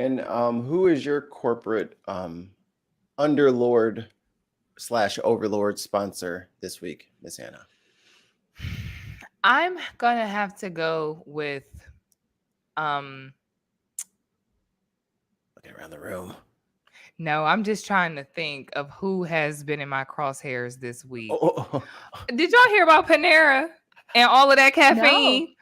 And who is your corporate underlord / overlord sponsor this week, Miss Anna? I'm gonna have to go with um Looking around the room. no, I'm just trying to think of who has been in my crosshairs this week. Oh, Did y'all hear about Panera and all of that No. caffeine?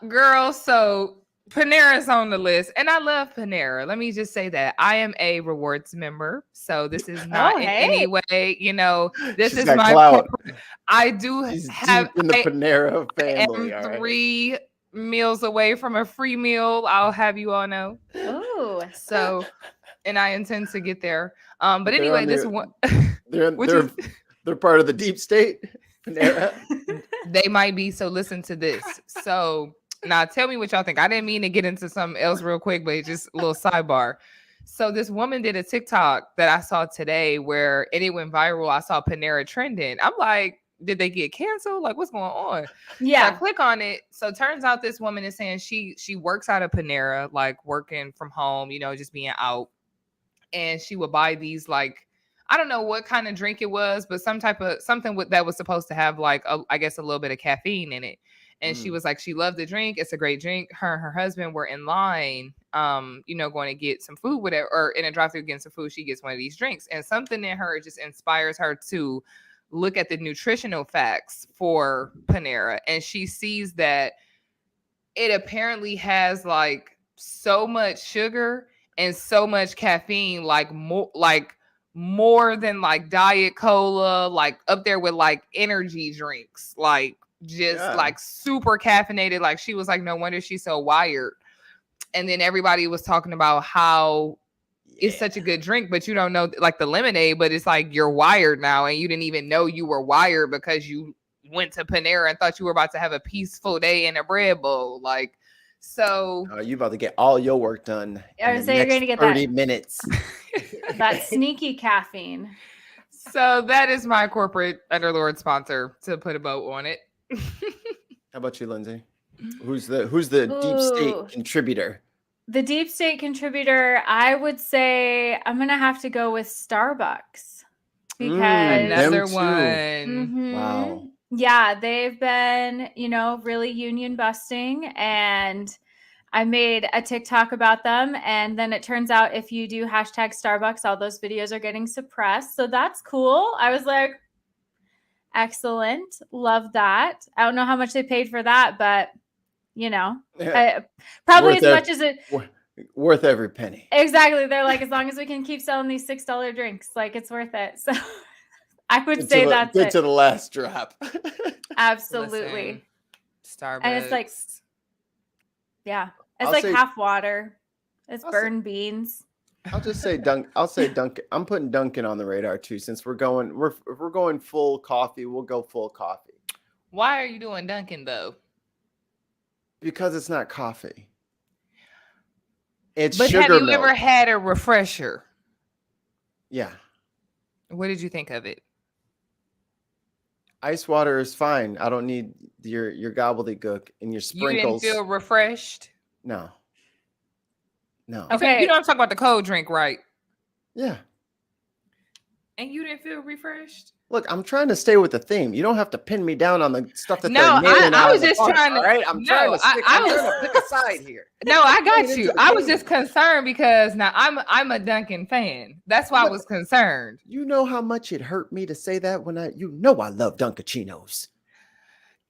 Girl, so Panera's on the list, and I love Panera. Let me just say that I am a rewards member, so this is not Oh, in any hey. way, this she's is got my clout. I do She's have deep in the I Panera am family. All right. 3 meals away from a free meal. I'll have you all know. Ooh. So, and I intend to get there. But They're anyway, on this the- one, They're which they're is they're part of the deep state. Panera. they might be. So listen to this. So now tell me what y'all think. I didn't mean to get into something else real quick, but it's just a little sidebar. So this woman did a TikTok that I saw today where and it went viral. I saw Panera trending. I'm like, did they get canceled? Like, what's going on? So I Yeah. click on it. So it turns out this woman is saying she works out of Panera, like working from home, just being out. And she would buy these like I don't know what kind of drink it was, but some type of something that was supposed to have like I guess a little bit of caffeine in it. And she was like, she loved the drink. It's a great drink. Her and her husband were in line, going to get some food with it, or in a drive-thru getting some food. She gets one of these drinks, and something in her just inspires her to look at the nutritional facts for Panera, and she sees that it apparently has like so much sugar and so much caffeine, like more than like diet cola, like up there with like energy drinks, like just like super caffeinated. Like she was like, no wonder she's so wired. And then everybody was talking about how it's such a good drink, but you don't know like the lemonade, but it's like you're wired now and you didn't even know you were wired because you went to Panera and thought you were about to have a peaceful day in a bread bowl. Like, so You about to get all your work done I in would the say you're next going to get 30 minutes. that sneaky caffeine. So that is my corporate underlord sponsor to put a bow on it. How about you, Lindsay? Who's the deep state contributor? The deep state contributor, I would say I'm going to have to go with Starbucks because another them too. one. Wow. Yeah, they've been, really union busting, and I made a TikTok about them, and then it turns out if you do hashtag Starbucks, all those videos are getting suppressed. So that's cool. I was like, excellent. Love that. I don't know how much they paid for that, but probably Worth as much as it worth every penny. Exactly. They're like, as long as we can keep selling these $6 drinks, like it's worth it. So I would say that's good it. to the last drop. Absolutely. Starbucks. And it's like, yeah, it's I'll like say- half water. It's I'll burned beans. I'll just say Dunkin'. I'm putting Dunkin' on the radar too, since if we're going full coffee, we'll go full coffee. Why are you doing Dunkin' though? Because it's not coffee. It's But sugar have you milk. ever had a refresher? Yeah. What did you think of it? Ice water is fine. I don't need your gobbledygook and your sprinkles. You didn't feel refreshed? No. Okay. You know I'm talking about the cold drink, right? Yeah. And you didn't feel refreshed? Look, I'm trying to stay with the theme. You don't have to pin me down on the stuff that No, they're nailing I out was of the just box, trying to- all right? I'm no, trying to stick. I I'm was- trying to pick a side here. No, I got Into you. the I was game. just concerned because now I'm a Dunkin' fan. That's why I was concerned. You know how much it hurt me to say that when I love Dunkachinos.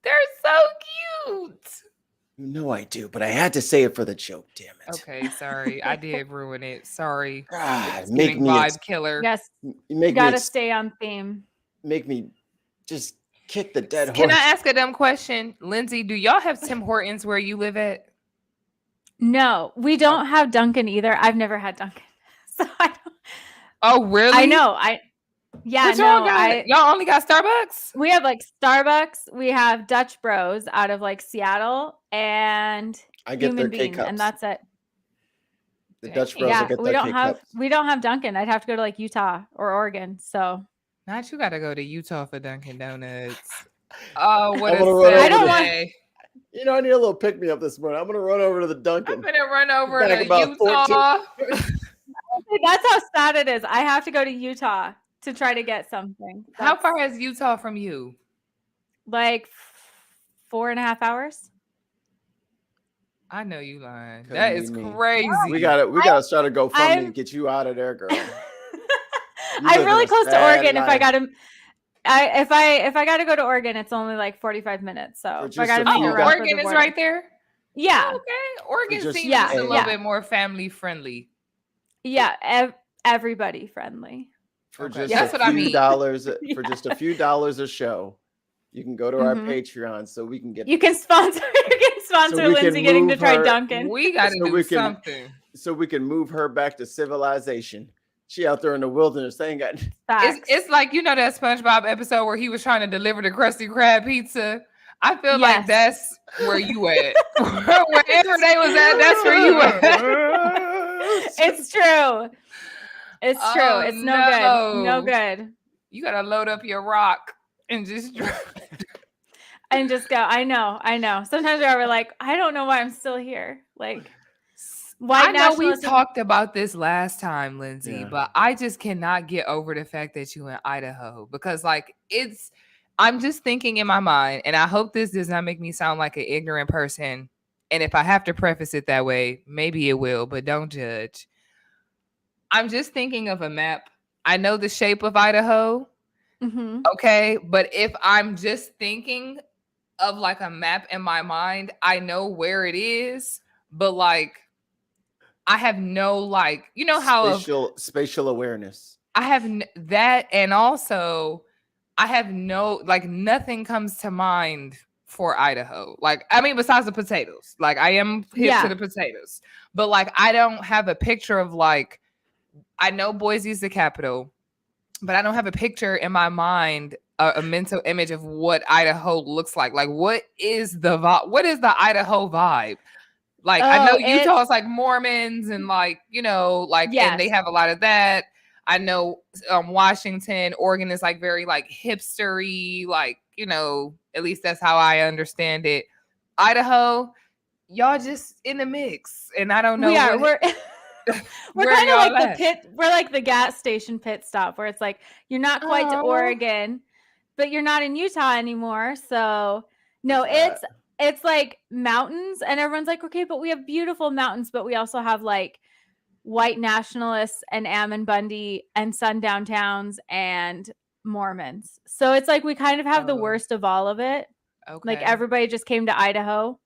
They're so cute. You know I do, but I had to say it for the joke, damn it. Okay, sorry. I did ruin it. Sorry. God, It's make giving me vibe killer. Yes, make gotta me stay on theme. make me just kick the dead horse. Can I ask a dumb question? Lindsay, do y'all have Tim Hortons where you live at? No, we don't have Dunkin' either. I've never had Dunkin'. So I don't. Oh, really? I know. But y'all only got Starbucks? We have like Starbucks. We have Dutch Bros out of like Seattle, and I get Human their Bean, K-cups. and that's it. The Dutch Bros. I Yeah, get we their don't have K-cups. Dunkin'. I'd have to go to like Utah or Oregon. So Not you got to go to Utah for Dunkin' Donuts. Oh, what I'm a gonna run sad over there. day. You know, I need a little pick me up this morning. I'm gonna run over to the I'm Dunkin'. gonna run over Back to about 14. Utah. That's how sad it is. I have to go to Utah to try to get something. How That's far is Utah from you? like 4.5 hours. I know you lying. Couldn't That be is me. crazy. We gotta start a GoFundMe to I'm- get you out of there, girl. I'm live really in a close to sad Oregon. If I life. got to, if I got to go to Oregon, it's only like 45 minutes. So For if I just got to a make few a run for Oregon the is border. right there. Yeah, Okay, Oregon just- seems Yeah, just a little yeah. bit more family friendly. yeah, everybody friendly. For Okay. just That's a what I few mean. dollars, for Yeah. just a few dollars a show, you can go to our Mhm. Patreon so we can get You can sponsor. You can sponsor we can Lindsay getting to move try her- Dunkin'. We got to So do we can- something. so we can move her back to civilization. She out there in the wilderness. They ain't got Facts. It's like, you know, that SpongeBob episode where he was trying to deliver the Krusty Krab pizza. I feel like Yes. that's where you at. Wherever they was at, that's where you at. It's true. It's true. Oh, It's no good. No no. good. You gotta load up your rock and just drive. And just go. I know. Sometimes we're like, I don't know why I'm still here. Like, white I know we nationalism. talked about this last time, Lindsay, Yeah. but I just cannot get over the fact that you in Idaho because, like, I'm just thinking in my mind, and I hope this does not make me sound like an ignorant person. And if I have to preface it that way, maybe it will, but don't judge. I'm just thinking of a map. I know the shape of Idaho, Mhm. okay, but if I'm just thinking of like a map in my mind, I know where it is, but like I have no like, you know how spatial awareness. I have that, and also I have no like nothing comes to mind for Idaho. Like I mean, besides the potatoes, like I am hip Yeah. to the potatoes, but like I don't have a picture of like I know Boise's the capital, but I don't have a picture in my mind, a mental image of what Idaho looks like. Like what is the vibe? What is the Idaho vibe? Like I know Oh, Utah is like Mormons and like, you know, like and they Yes. have a lot of that. I know Washington, Oregon is like very like hipstery, like, you know, at least that's how I understand it. Idaho, y'all just in the mix. And I don't know We are. what, We're where kind of y'all like the at. pit. We're like the gas station pit stop where it's like you're not quite to Oh. Oregon, but you're not in Utah anymore. So no, Where's it's like mountains, and everyone's like, okay, but we have beautiful mountains, but we also have like white nationalists and Ammon Bundy and sundown towns and Mormons. So it's like we kind of have the Oh. worst of all of it. Okay. Like everybody just came to Idaho.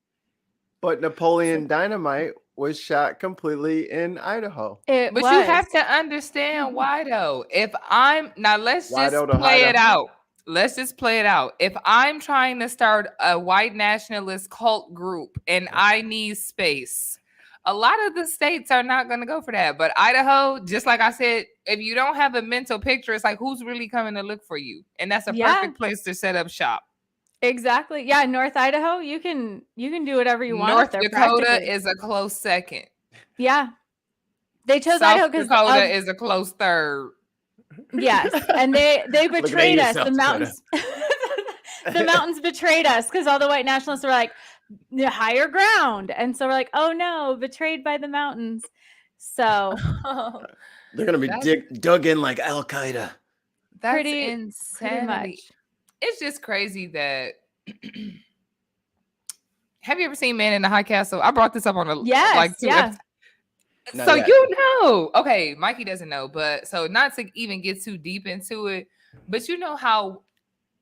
But Napoleon Dynamite was shot completely in Idaho. It But was. you have to understand why though. If I'm now, let's Why just though to play it Idaho? out. Let's just play it out. If I'm trying to start a white nationalist cult group and I need space, a lot of the states are not going to go for that. But Idaho, just like I said, if you don't have a mental picture, it's like who's really coming to look for you? And that's a Yeah. perfect place to set up shop. Exactly. Yeah, North Idaho, you can do whatever you want. North up there, Dakota practically. is a close second. Yeah. They chose South Idaho because Dakota is a close third. yes, and they betrayed you, us. South The mountains, the mountains betrayed us because all the white nationalists were like the higher ground, and so we're like, oh no, betrayed by the mountains. So They're gonna be dug in like Al Qaeda. That's pretty insanity. much. It's just crazy that. Have you ever seen Man in the High Castle? I brought this up on a Yes, like 2 yeah. episodes. Not So yet. you know, okay, Mikey doesn't know, but so not to even get too deep into it, but you know how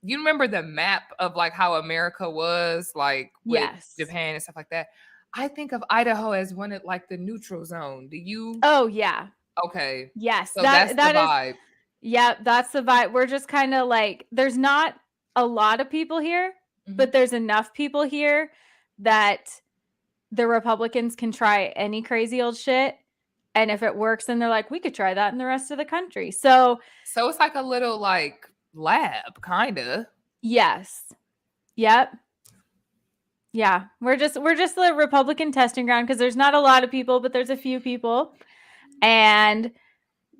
you remember the map of like how America was like with Yes. Japan and stuff like that. I think of Idaho as one of like the neutral zone. Do you? Oh yeah, Okay, yes. so that's that the is. vibe. Yeah, that's the vibe. We're just kind of like, there's not a lot of people here, Mhm. but there's enough people here that the Republicans can try any crazy old shit. And if it works, then they're like, we could try that in the rest of the country. So, So it's like a little like lab, kind of. yes. Yep. Yeah. We're just the Republican testing ground because there's not a lot of people, but there's a few people. And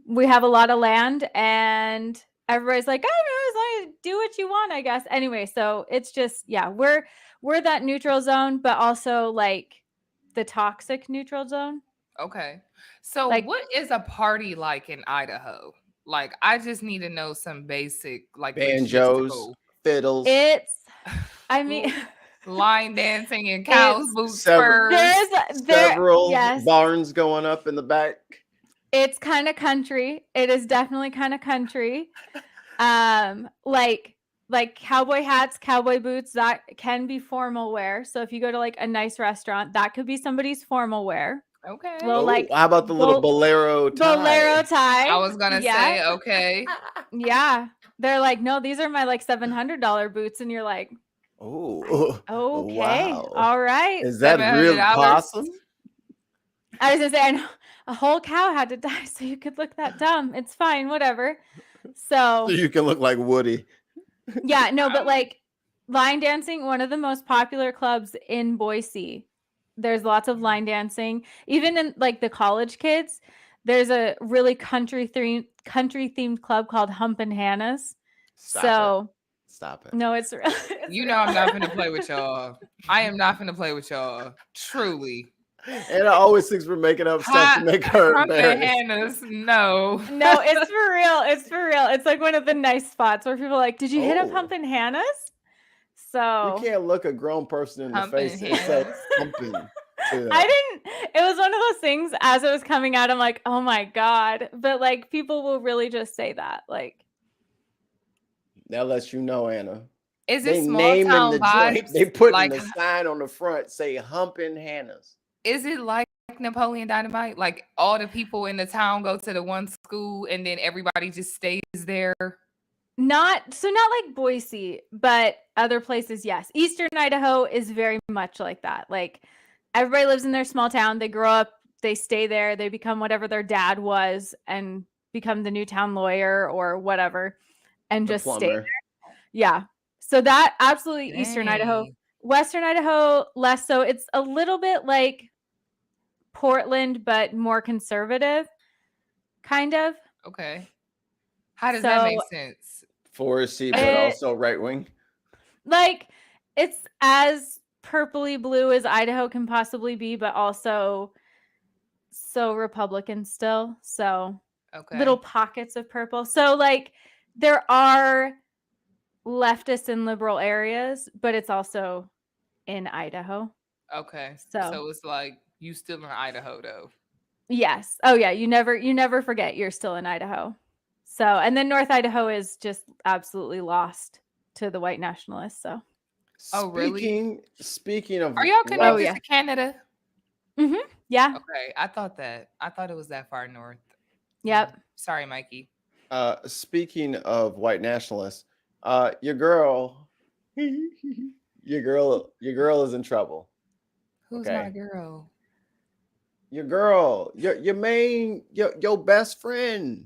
we have a lot of land, and everybody's like, oh no, as long want to do what you want, I guess. Anyway, so it's just, yeah, we're that neutral zone, but also like the toxic neutral zone. Okay. So Like- what is a party like in Idaho? Like, I just need to know some basic, like, Banjos, logistical. fiddles. I mean, Line dancing and cows, It's boots, several- spurs. Several yes. barns going up in the back. It's kind of country. It is definitely kind of country. Like cowboy hats, cowboy boots, that can be formal wear. So if you go to like a nice restaurant, that could be somebody's formal wear. Okay. Well, Oh, like how about the little bolero tie? bolero tie. I was gonna say, okay. Yeah. They're like, no, these are my like $700 boots. And you're like, Oh, okay, wow. all right. Is that real $700? possum? I was gonna say, I know a whole cow had to die so you could look that dumb. It's fine, whatever. So So you can look like Woody. yeah, no, but like line dancing, one of the most popular clubs in Boise. There's lots of line dancing. Even in like the college kids, there's a really country themed club called Humpin' Hannah's. Stop it. No, it's real. You know I'm not gonna play with y'all. I am not gonna play with y'all. Truly. And I always thinks we're making up stuff to make her Humpin' embarrassed. Hannah's, no. No, it's for real. It's for real. It's like one of the nice spots where people are like, did you hit up Oh. Humpin' Hannah's? You So can't look a grown person in the Humpin' face and say Hannah's. humping. I didn't, it was one of those things as it was coming out, I'm like, oh my God. But like people will really just say that. Like, That lets you know, Anna. Is They it small name in town the vibes? joint. They put like, in the sign on the front say Humpin' Hannah's. is it like Napoleon Dynamite? Like all the people in the town go to the one school and then everybody just stays there? not like Boise, but other places, yes. Eastern Idaho is very much like that. Like everybody lives in their small town. They grow up, they stay there, they become whatever their dad was and become the new town lawyer or whatever and The just stay plumber. there. Yeah. So that absolutely Eastern Idaho. Dang. Western Idaho, less so. It's a little bit like Portland, but more conservative, kind of. Okay. How does that make So- sense? Foresty, but It- also right wing. Like it's as purpley blue as Idaho can possibly be, but also so Republican still. So Okay. little pockets of purple. So like there are leftist and liberal areas, but it's also in Idaho. Okay. So- So it's like you still in Idaho though. Yes. Oh yeah, you never forget you're still in Idaho. So, and then North Idaho is just absolutely lost to the white nationalists. So, Oh, really? Speaking of Are y'all connected yeah. to Canada? yeah. Okay. I thought it was that far north. Yep. Sorry, Mikey. Speaking of white nationalists, your girl is in trouble. Who's Okay. my girl? Your girl, your best friend.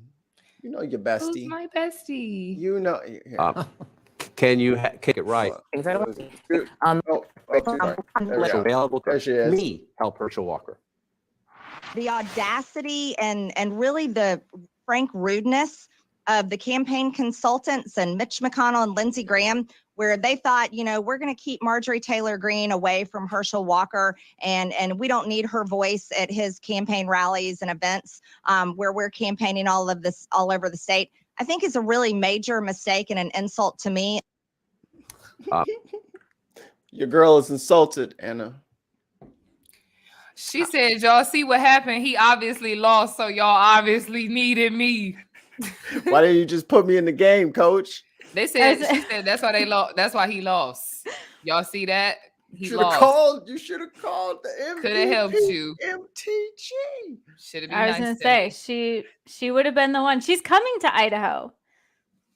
You know your bestie. Who's my bestie? You know. Here. Can you kick it right? Oh, too far. There we It's go. available There to she is. me, help Herschel Walker. The audacity and really the frank rudeness of the campaign consultants and Mitch McConnell and Lindsey Graham, where they thought, we're going to keep Marjorie Taylor Greene away from Herschel Walker, and we don't need her voice at his campaign rallies and events where we're campaigning all over the state, I think is a really major mistake and an insult to me. Your girl is insulted, Anna. She said, y'all see what happened? He obviously lost, so y'all obviously needed me. Why didn't you just put me in the game, coach? She said that's why they lost. That's why he lost. Y'all see that? He lost. You should have called the MVP. Could have helped you. MTG. Should have been I was nice gonna to say me. she would have been the one. She's coming to Idaho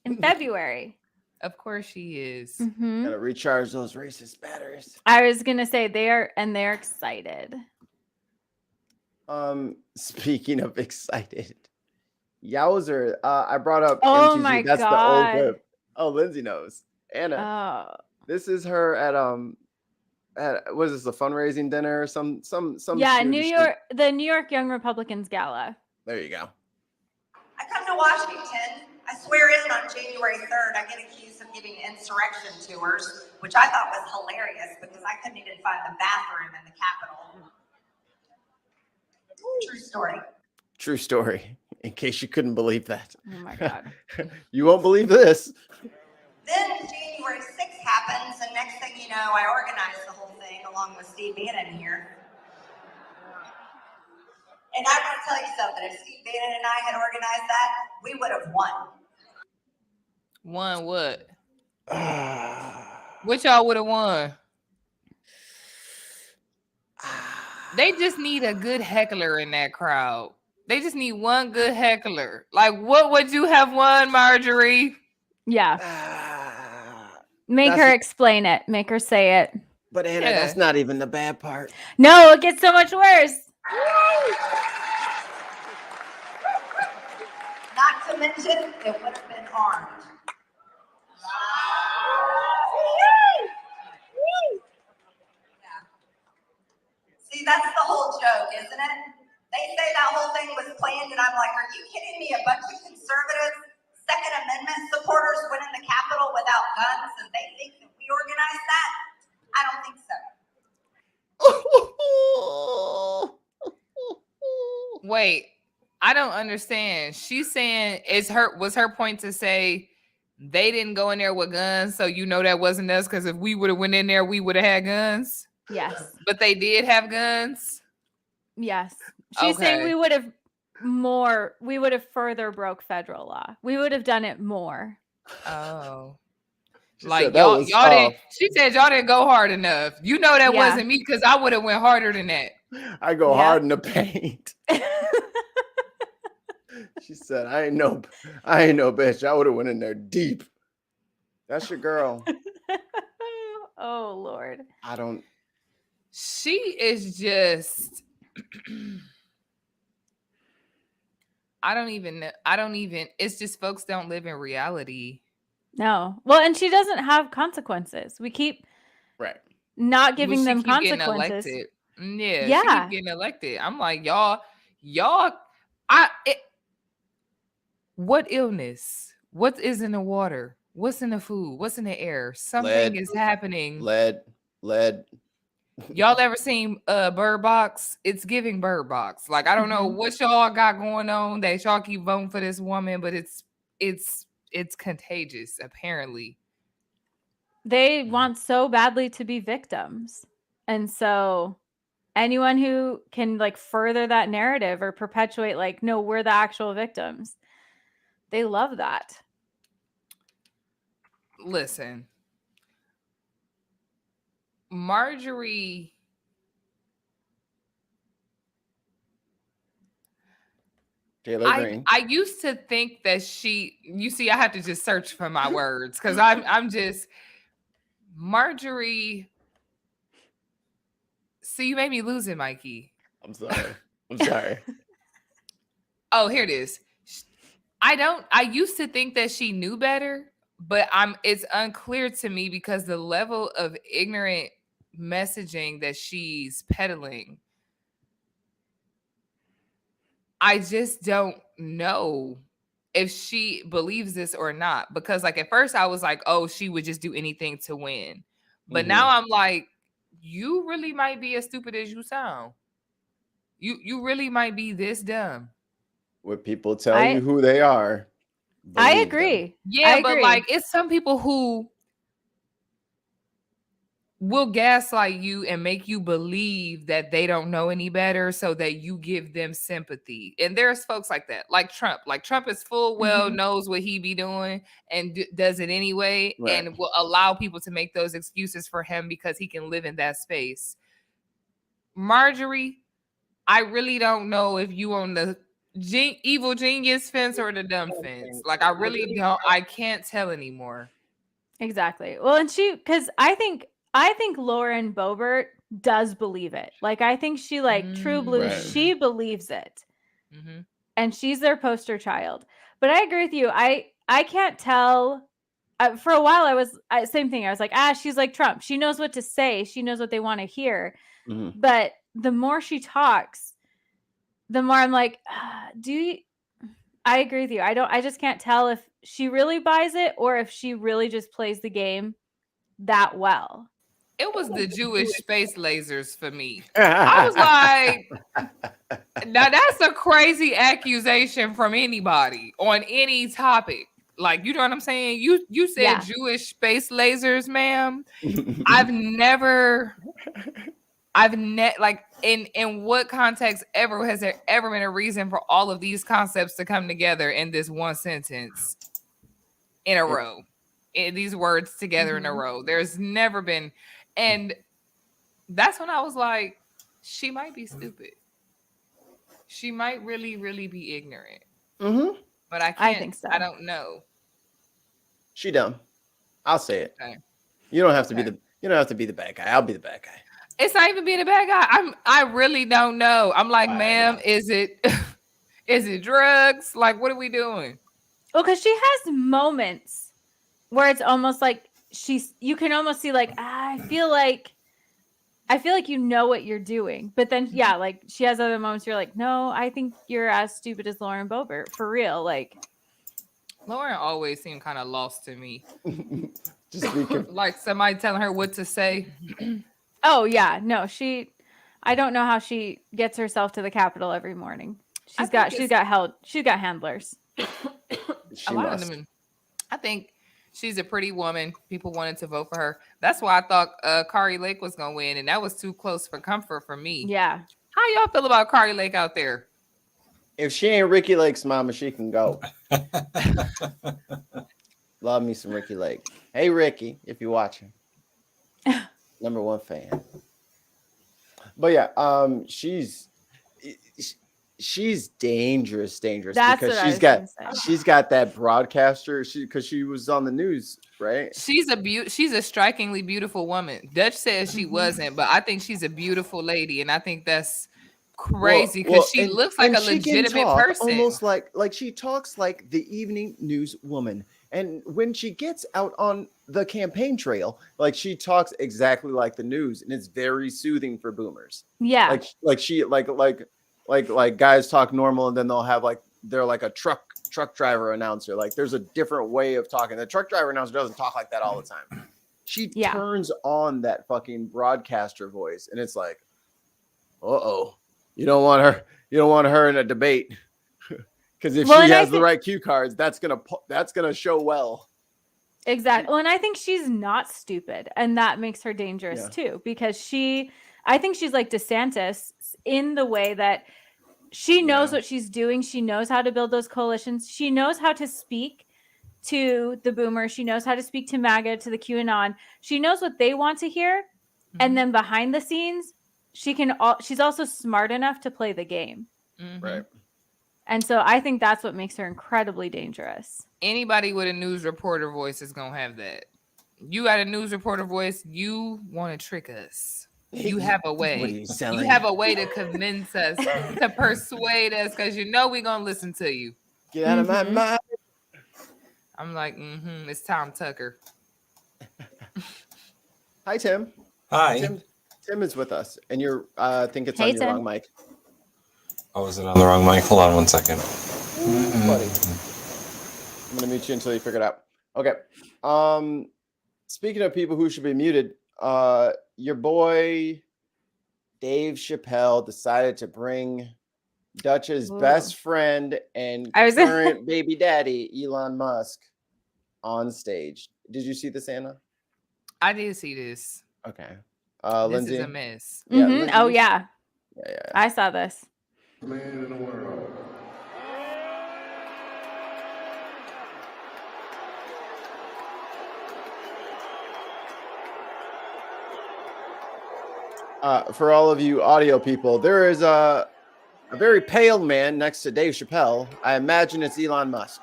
in February. Of course she is. Mhm. Gotta recharge those racist batteries. I was gonna say they're excited. Speaking of excited, Yowzer. I brought up Oh MTG. my That's the God. old clip. Oh, Lindsay knows. Anna. Oh. This is her at what is this, a fundraising dinner or some Yeah, shooty the New York Young Republicans Gala. There you go. I come to Washington I swear in on January 3rd, I get accused of giving insurrection tours, which I thought was hilarious because I couldn't even find the bathroom in the Capitol. True story. True story. In case you couldn't believe that. Oh my God. You won't believe this. Then January 6th happens, and next thing you know, I organized the whole thing along with Steve Bannon here. And I want to tell you something, if Steve Bannon and I had organized that, we would have won. Won what? What y'all would have won? They just need a good heckler in that crowd. They just need one good heckler. Like, what would you have won, Marjorie? Yeah. Make her explain it. Make her say it. But Anna, Yeah. that's not even the bad part. No, it gets so much worse. Not to mention, it would have been armed. See, that's the whole joke, isn't it? They say that whole thing was planned, and I'm like, are you kidding me? A bunch of conservative Second Amendment supporters went in the Capitol without guns, and they think that we organized that? I don't think so. Wait, I don't understand. She's saying was her point to say they didn't go in there with guns, so you know that wasn't us, because if we would have went in there, we would have had guns. Yes. But they did have guns. Yes. She's saying Okay. we would have further broke federal law. We would have done it more. Oh. She Like said that y'all was didn't. tough. She said y'all didn't go hard enough. You know that Yeah. wasn't me, because I would have went harder than that. I go Yeah. hard in the paint. She said, I ain't no bitch. I would have went in there deep. That's your girl. Oh Lord. I don't. She is just. I don't even. It's just folks don't live in reality. No. Well, and she doesn't have consequences. We keep Right. not But giving she them keep getting consequences. elected. Yeah, she Yeah. keep getting elected. I'm like, y'all. What illness? What is in the water? What's in the food? What's in the air? Something Lead. is happening. Lead. Y'all ever seen Bird Box? It's giving Bird Box. Like, I don't know what y'all got going on that y'all keep voting for this woman, but it's contagious, apparently. They want so badly to be victims. And so anyone who can like further that narrative or perpetuate like, no, we're the actual victims. They love that. Listen. Marjorie Taylor Green. I used to think that you see, I have to just search for my words because I'm just Marjorie. See, you made me lose it, Mikey. I'm sorry. Oh, here it is. I used to think that she knew better, but it's unclear to me because the level of ignorant messaging that she's peddling, I just don't know if she believes this or not. Because like at first I was like, oh, she would just do anything to win. But now I'm like, you really might be as stupid as you sound. You really might be this dumb. When people tell you who they are. I believe agree. them. Yeah, but like it's some people who will gaslight you and make you believe that they don't know any better so that you give them sympathy. And there's folks like that, like Trump. Like Trump is full well knows what he be doing and does it anyway, and will allow people to make those excuses for him because he can live in that space. Marjorie, I really don't know if you on the evil genius fence or the dumb fence. Like I really don't. I can't tell anymore. Exactly. Well, and because I think Lauren Boebert does believe it. Like I think she True Blue, she believes it. And she's their poster child. But I agree with you. I can't tell. For a while, same thing. I was like, she's like Trump. She knows what to say. She knows what they want to hear. But the more she talks, the more I'm like, I agree with you. I just can't tell if she really buys it or if she really just plays the game that well. It was the Jewish space lasers for me. I was like, now that's a crazy accusation from anybody on any topic. Like, you know what I'm saying? You said Yeah. Jewish space lasers, ma'am. I've never like in what context ever has there ever been a reason for all of these concepts to come together in this one sentence in a row? These words together in a row. There's never been, and that's when I was like, she might be stupid. She might really, really be ignorant. Mm-hmm. But I can't. I think so. I don't know. She dumb. I'll say it. Okay. You don't have to be the. You don't have to be the bad guy. I'll be the bad guy. It's not even being a bad guy. I really don't know. I'm like, ma'am, is it drugs? Like, what are we doing? Well, because she has moments where it's almost like you can almost see like, I feel like you know what you're doing. But then, yeah, like she has other moments you're like, no, I think you're as stupid as Lauren Boebert. For real. Like, Lauren always seemed kind of lost to me. Just be like somebody telling her what to say. Oh, yeah. No, I don't know how she gets herself to the Capitol every morning. She's got handlers. She A lot of them. I think she's a pretty woman. People wanted to vote for her. That's why I thought Kari Lake was going to win, and that was too close for comfort for me. Yeah. How y'all feel about Kari Lake out there? If she ain't Ricky Lake's mama, she can go. Love me some Ricky Lake. Hey, Ricky, if you're watching. Number one fan. But yeah, she's dangerous That's because she's got that broadcaster. Because she was on the news, right? She's a strikingly beautiful woman. Dutch says she wasn't, but I think she's a beautiful lady, and I think that's crazy because she looks like a legitimate person. Almost like she talks like the evening news woman. And when she gets out on the campaign trail, like she talks exactly like the news, and it's very soothing for boomers. Yeah. Like guys talk normal, and then they'll have they're like a truck driver announcer. Like there's a different way of talking. The truck driver announcer doesn't talk like that all the time. She turns on that fucking broadcaster voice, and it's like, you don't want her in a debate. Because if she has the right cue cards, that's gonna show well. Exactly. Well, and I think she's not stupid, and that makes her dangerous too. Because I think she's like DeSantis in the way that she knows what she's doing. She knows how to build those coalitions. She knows how to speak to the boomers. She knows how to speak to MAGA, to the QAnon. She knows what they want to hear, and then behind the scenes, she's also smart enough to play the game. Mm-hmm. Right. And so I think that's what makes her incredibly dangerous. Anybody with a news reporter voice is going to have that. You got a news reporter voice. You want to trick us. You have a way. What are you selling? You have a way to convince us, to persuade us, because you know we're going to listen to you. Get out of my mind. I'm like, it's Tom Tucker. Hi, Tim. Hi. Tim is with us, and I think it's on your wrong mic. Oh, is it on the wrong mic? Hold on 1 second. Buddy. I'm gonna mute you until you figure it out. Okay. Speaking of people who should be muted, your boy Dave Chappelle decided to bring Dutch's best friend and current baby daddy, Elon Musk, on stage. Did you see this, Anna? I did see this. Okay. This Lindsay? is a mess. Yeah, Lindsay? Oh, yeah. Yeah. I saw this. Man in the world. For all of you audio people, there is a very pale man next to Dave Chappelle. I imagine it's Elon Musk.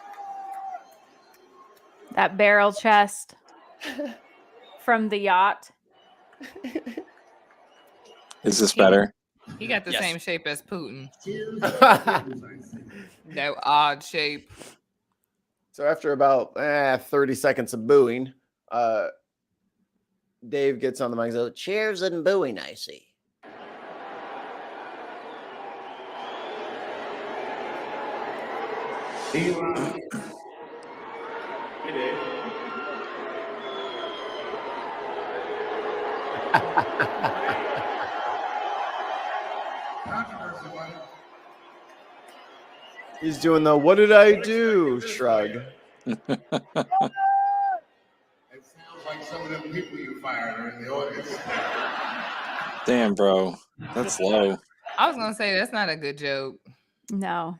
That barrel chest from the yacht. Is this better? He got the same shape as Putin. No odd shape. So after about 30 seconds of booing, Dave gets on the mic and says, "Cheers and booing, I see." Eli. Hey, Dave. Controversy, buddy. He's doing the "What did I do?" shrug. It sounds like some of them people you fired are in the audience. Damn, bro. That's low. I was gonna say that's not a good joke. No.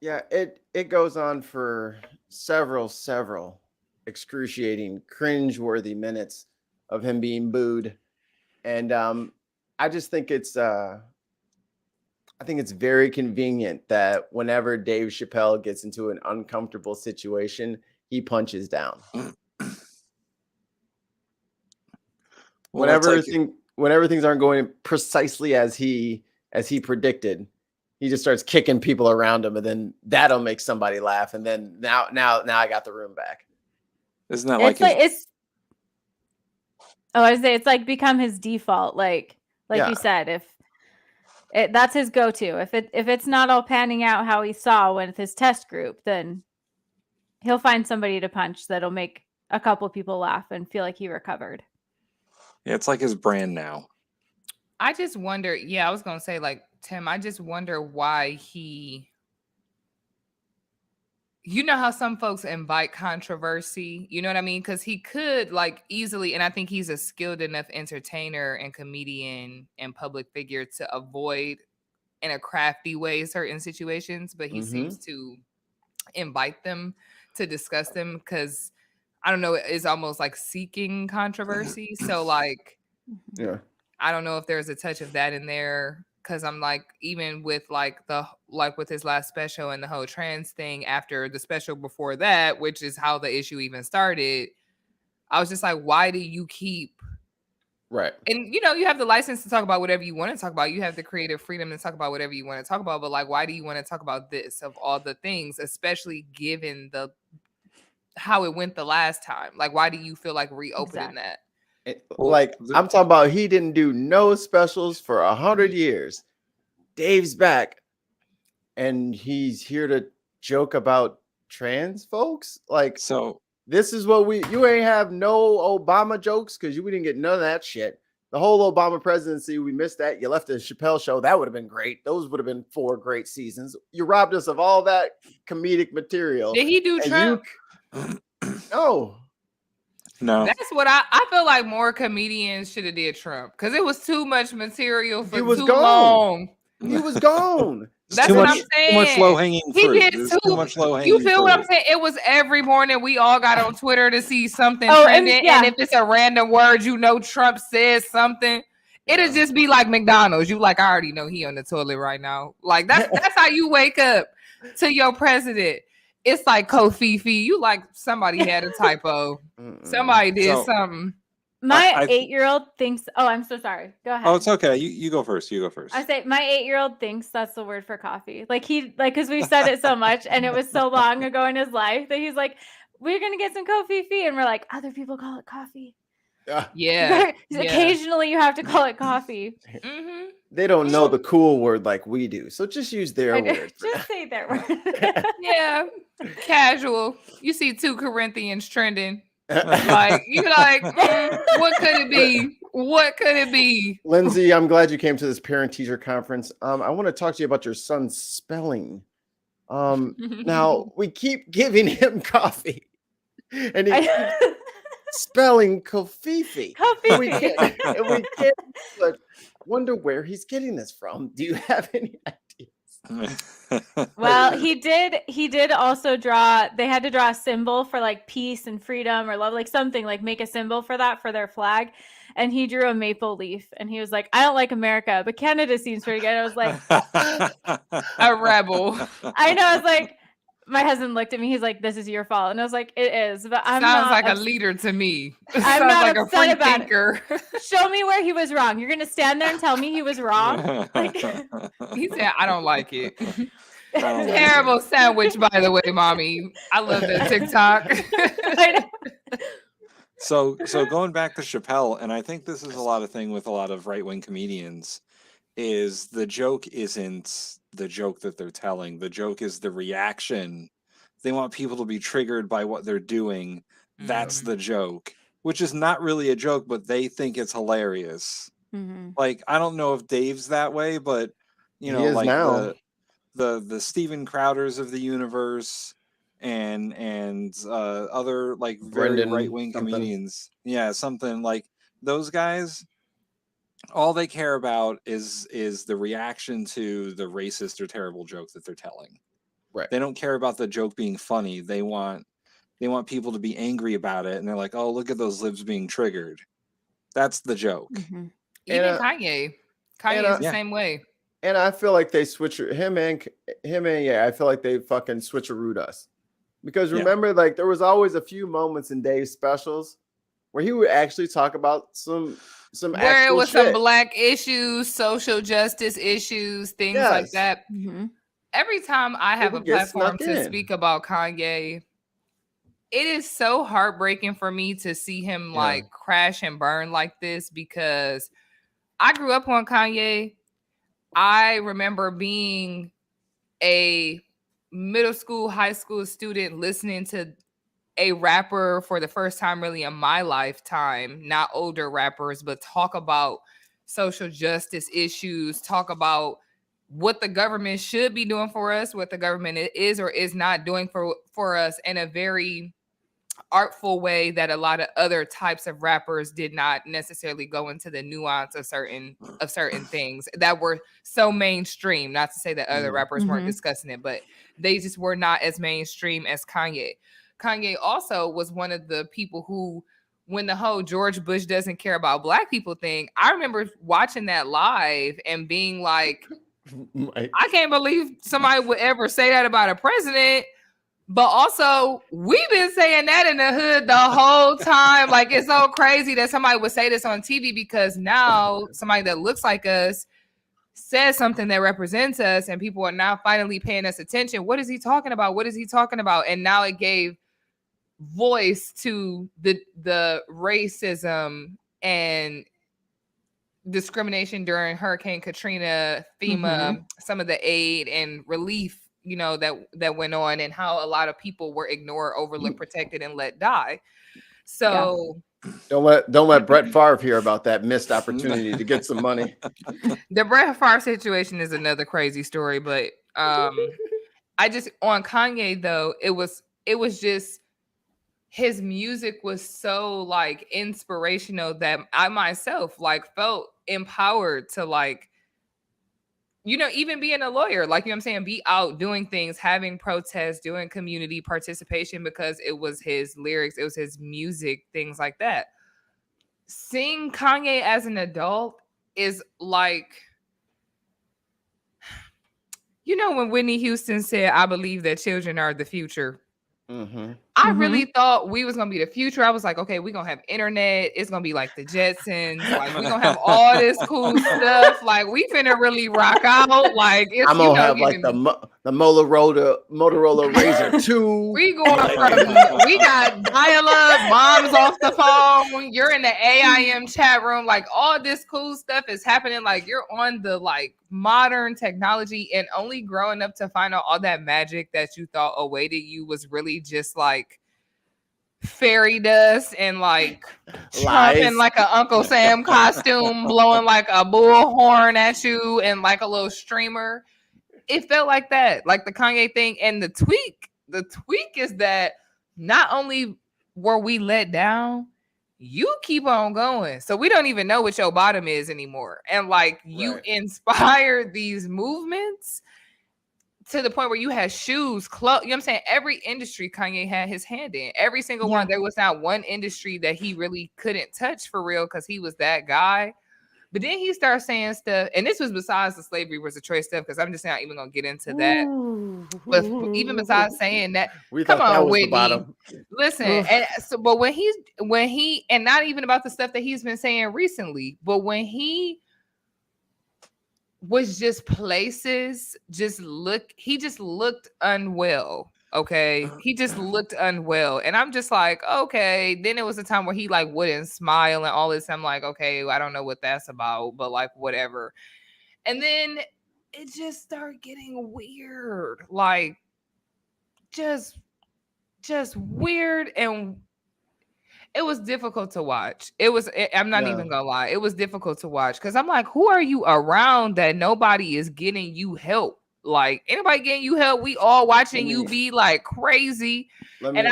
Yeah, it goes on for several excruciating, cringe-worthy minutes of him being booed, and I just think it's very convenient that whenever Dave Chappelle gets into an uncomfortable situation, he punches down. Well, Whenever things aren't going precisely as he predicted, he just starts kicking people around him, and then that'll make somebody laugh. And then now I got the room back. Isn't that It's like I say it's like become his default. Like Yeah. you said, that's his go-to. If it's not all panning out how he saw with his test group, then he'll find somebody to punch that'll make a couple people laugh and feel like he recovered. Yeah, it's like his brand now. I just wonder. Yeah, I was gonna say like Tim. I just wonder why he. You know how some folks invite controversy, you know what I mean? Because he could like easily, and I think he's a skilled enough entertainer and comedian and public figure to avoid in a crafty way certain situations, but he seems to invite them to discuss them because I don't know, it's almost like seeking controversy. So like, Yeah. I don't know if there's a touch of that in there. Cause I'm like, even with with his last special and the whole trans thing after the special before that, which is how the issue even started, I was just like, why do you keep Right. And you have the license to talk about whatever you want to talk about. You have the creative freedom to talk about whatever you want to talk about. But like, why do you want to talk about this of all the things, especially given how it went the last time? Like, why do you feel like reopening that? I'm talking about he didn't do no specials for 100 years. Dave's back, and he's here to joke about trans folks. Like, so this is what you ain't have no Obama jokes because we didn't get none of that shit. The whole Obama presidency, we missed that. You left the Chappelle show. That would have been great. Those would have been 4 great seasons. You robbed us of all that comedic material. Did he do Trump? No. That's what I feel like more comedians should have did Trump because it was too much material for too long. He was gone. That's what I'm saying. Too much low hanging fruit. He did too much low hanging fruit. You feel what I'm saying? It was every morning we all got on Twitter to see something trending, and if it's a random word, Trump says something. It'll just be like McDonald's. You like, I already know he on the toilet right now. Like that's how you wake up to your president. It's like Kofifi. You like somebody had a typo. Somebody did something. My 8-year-old thinks. Oh, I'm so sorry. Go ahead. Oh, it's okay. You go first. You go first. I say my 8-year-old thinks that's the word for coffee. Like because we've said it so much and it was so long ago in his life that he's like, we're gonna get some Kofifi, and we're like, other people call it coffee. Yeah. Occasionally you have to call it coffee. They don't know the cool word like we do, so just use their word. Just say their word. Yeah, casual. You see 2 Corinthians trending. Like you're like, what could it be? What could it be? Lindsay, I'm glad you came to this parent-teacher conference. I want to talk to you about your son's spelling. Now we keep giving him coffee, and he keeps spelling Kofifi. We can't but wonder where he's getting this from. Do you have any ideas? Well, he did also draw. They had to draw a symbol for like peace and freedom or love, like something, like make a symbol for that for their flag. And he drew a maple leaf, and he was like, I don't like America, but Canada seems pretty good. I was like, a rebel. I know. I was like, my husband looked at me. He's like, this is your fault. And I was like, it is. But I'm sounds not like a leader to me. I'm sounds not like a free about thinker. Show me where he was wrong. You're going to stand there and tell me he was wrong? Like, he said, I don't like it. Terrible sandwich, by the way, mommy. I love that TikTok. So going back to Chappelle, and I think this is a lot of thing with a lot of right-wing comedians, is the joke isn't the joke that they're telling. The joke is the reaction. They want people to be triggered by what they're doing. That's the joke, which is not really a joke, but they think it's hilarious. Like, I don't know if Dave's that way, but you He know, is like now. the Steven Crowders of the universe and other like very Brendan right-wing something. comedians. Yeah, something like those guys. All they care about is the reaction to the racist or terrible joke that they're telling. Right. They don't care about the joke being funny. They want people to be angry about it, and they're like, "Oh, look at those libs being triggered." That's the joke. Even And, Kanye. and, Kanye is the Yeah. same way. And I feel like they switch him and yeah, I feel like they fucking switcherooed us. Because Yeah. remember, like there was always a few moments in Dave's specials where he would actually talk about some Where it actual was shit. some black issues, social justice issues, things like Yes. that. Every time I have People a get platform snuck to in. speak about Kanye, it is so heartbreaking for me to see him Yeah. like crash and burn like this, because I grew up on Kanye. I remember being a middle school, high school student listening to a rapper for the first time really in my lifetime, not older rappers, but talk about social justice issues, talk about what the government should be doing for us, what the government is or is not doing for us in a very artful way that a lot of other types of rappers did not necessarily go into the nuance of certain things that were so mainstream. Not to say that other rappers weren't discussing it, but they just were not as mainstream as Kanye. Kanye also was one of the people who, when the whole George Bush doesn't care about black people thing, I remember watching that live and being like, I can't believe somebody would ever say that about a president. But also, we've been saying that in the hood the whole time. Like, it's so crazy that somebody would say this on TV, because now somebody that looks like us says something that represents us, and people are now finally paying us attention. What is he talking about? What is he talking about? And now it gave voice to the racism and discrimination during Hurricane Katrina, FEMA, some of the aid and relief, you know, that went on, and how a lot of people were ignored, overlooked, protected, and let die. So don't let Brett Favre hear about that missed opportunity to get some money. The Brett Favre situation is another crazy story, but I just, on Kanye though, it was just, his music was so like inspirational that I myself like felt empowered to, like, you know, even being a lawyer, like, you know what I'm saying, be out doing things, having protests, doing community participation, because it was his lyrics, it was his music, things like that. Seeing Kanye as an adult is like, you know, when Whitney Houston said, I believe that children are the future. I really thought we was gonna be the future. I was like, okay, we're gonna have internet. It's gonna be like the Jetsons. Like, we're gonna have all this cool stuff. Like, we finna really rock out. Like, it's, I'm gonna have like the Motorola Razr 2. We going from, we got dial-up, moms off the phone. You're in the AIM chat room. Like, all this cool stuff is happening. Like, you're on the like modern technology, and only growing up to find out all that magic that you thought awaited you was really just like fairy dust and like Trump in like a Uncle Sam costume, blowing like a bullhorn at you and like a little streamer. It felt like that, like the Kanye thing. And the tweak is that not only were we let down, you keep on going. So we don't even know what your bottom is anymore. And like, you inspired these movements to the point where you had shoes, clothes, you know what I'm saying? Every industry Kanye had his hand in. Every single one. There was not one industry that he really couldn't touch for real, because he was that guy. But then he started saying stuff, and this was besides the slavery was a choice stuff, because I'm just not even gonna get into that. But even besides saying that, We come thought that on, was Whitney. the bottom. Listen, and so, but when he, and not even about the stuff that he's been saying recently, but when he was just places, he just looked unwell. Okay, he just looked unwell, and I'm just like, okay. Then it was a time where he like wouldn't smile and all this. I'm like, okay, I don't know what that's about, but like whatever. And then it just started getting weird. Like just weird, and it was difficult to watch. I'm not even gonna lie, it was difficult to watch because I'm like, who are you around that nobody is getting you help? Like, anybody getting you help? We all watching you be like crazy. Let me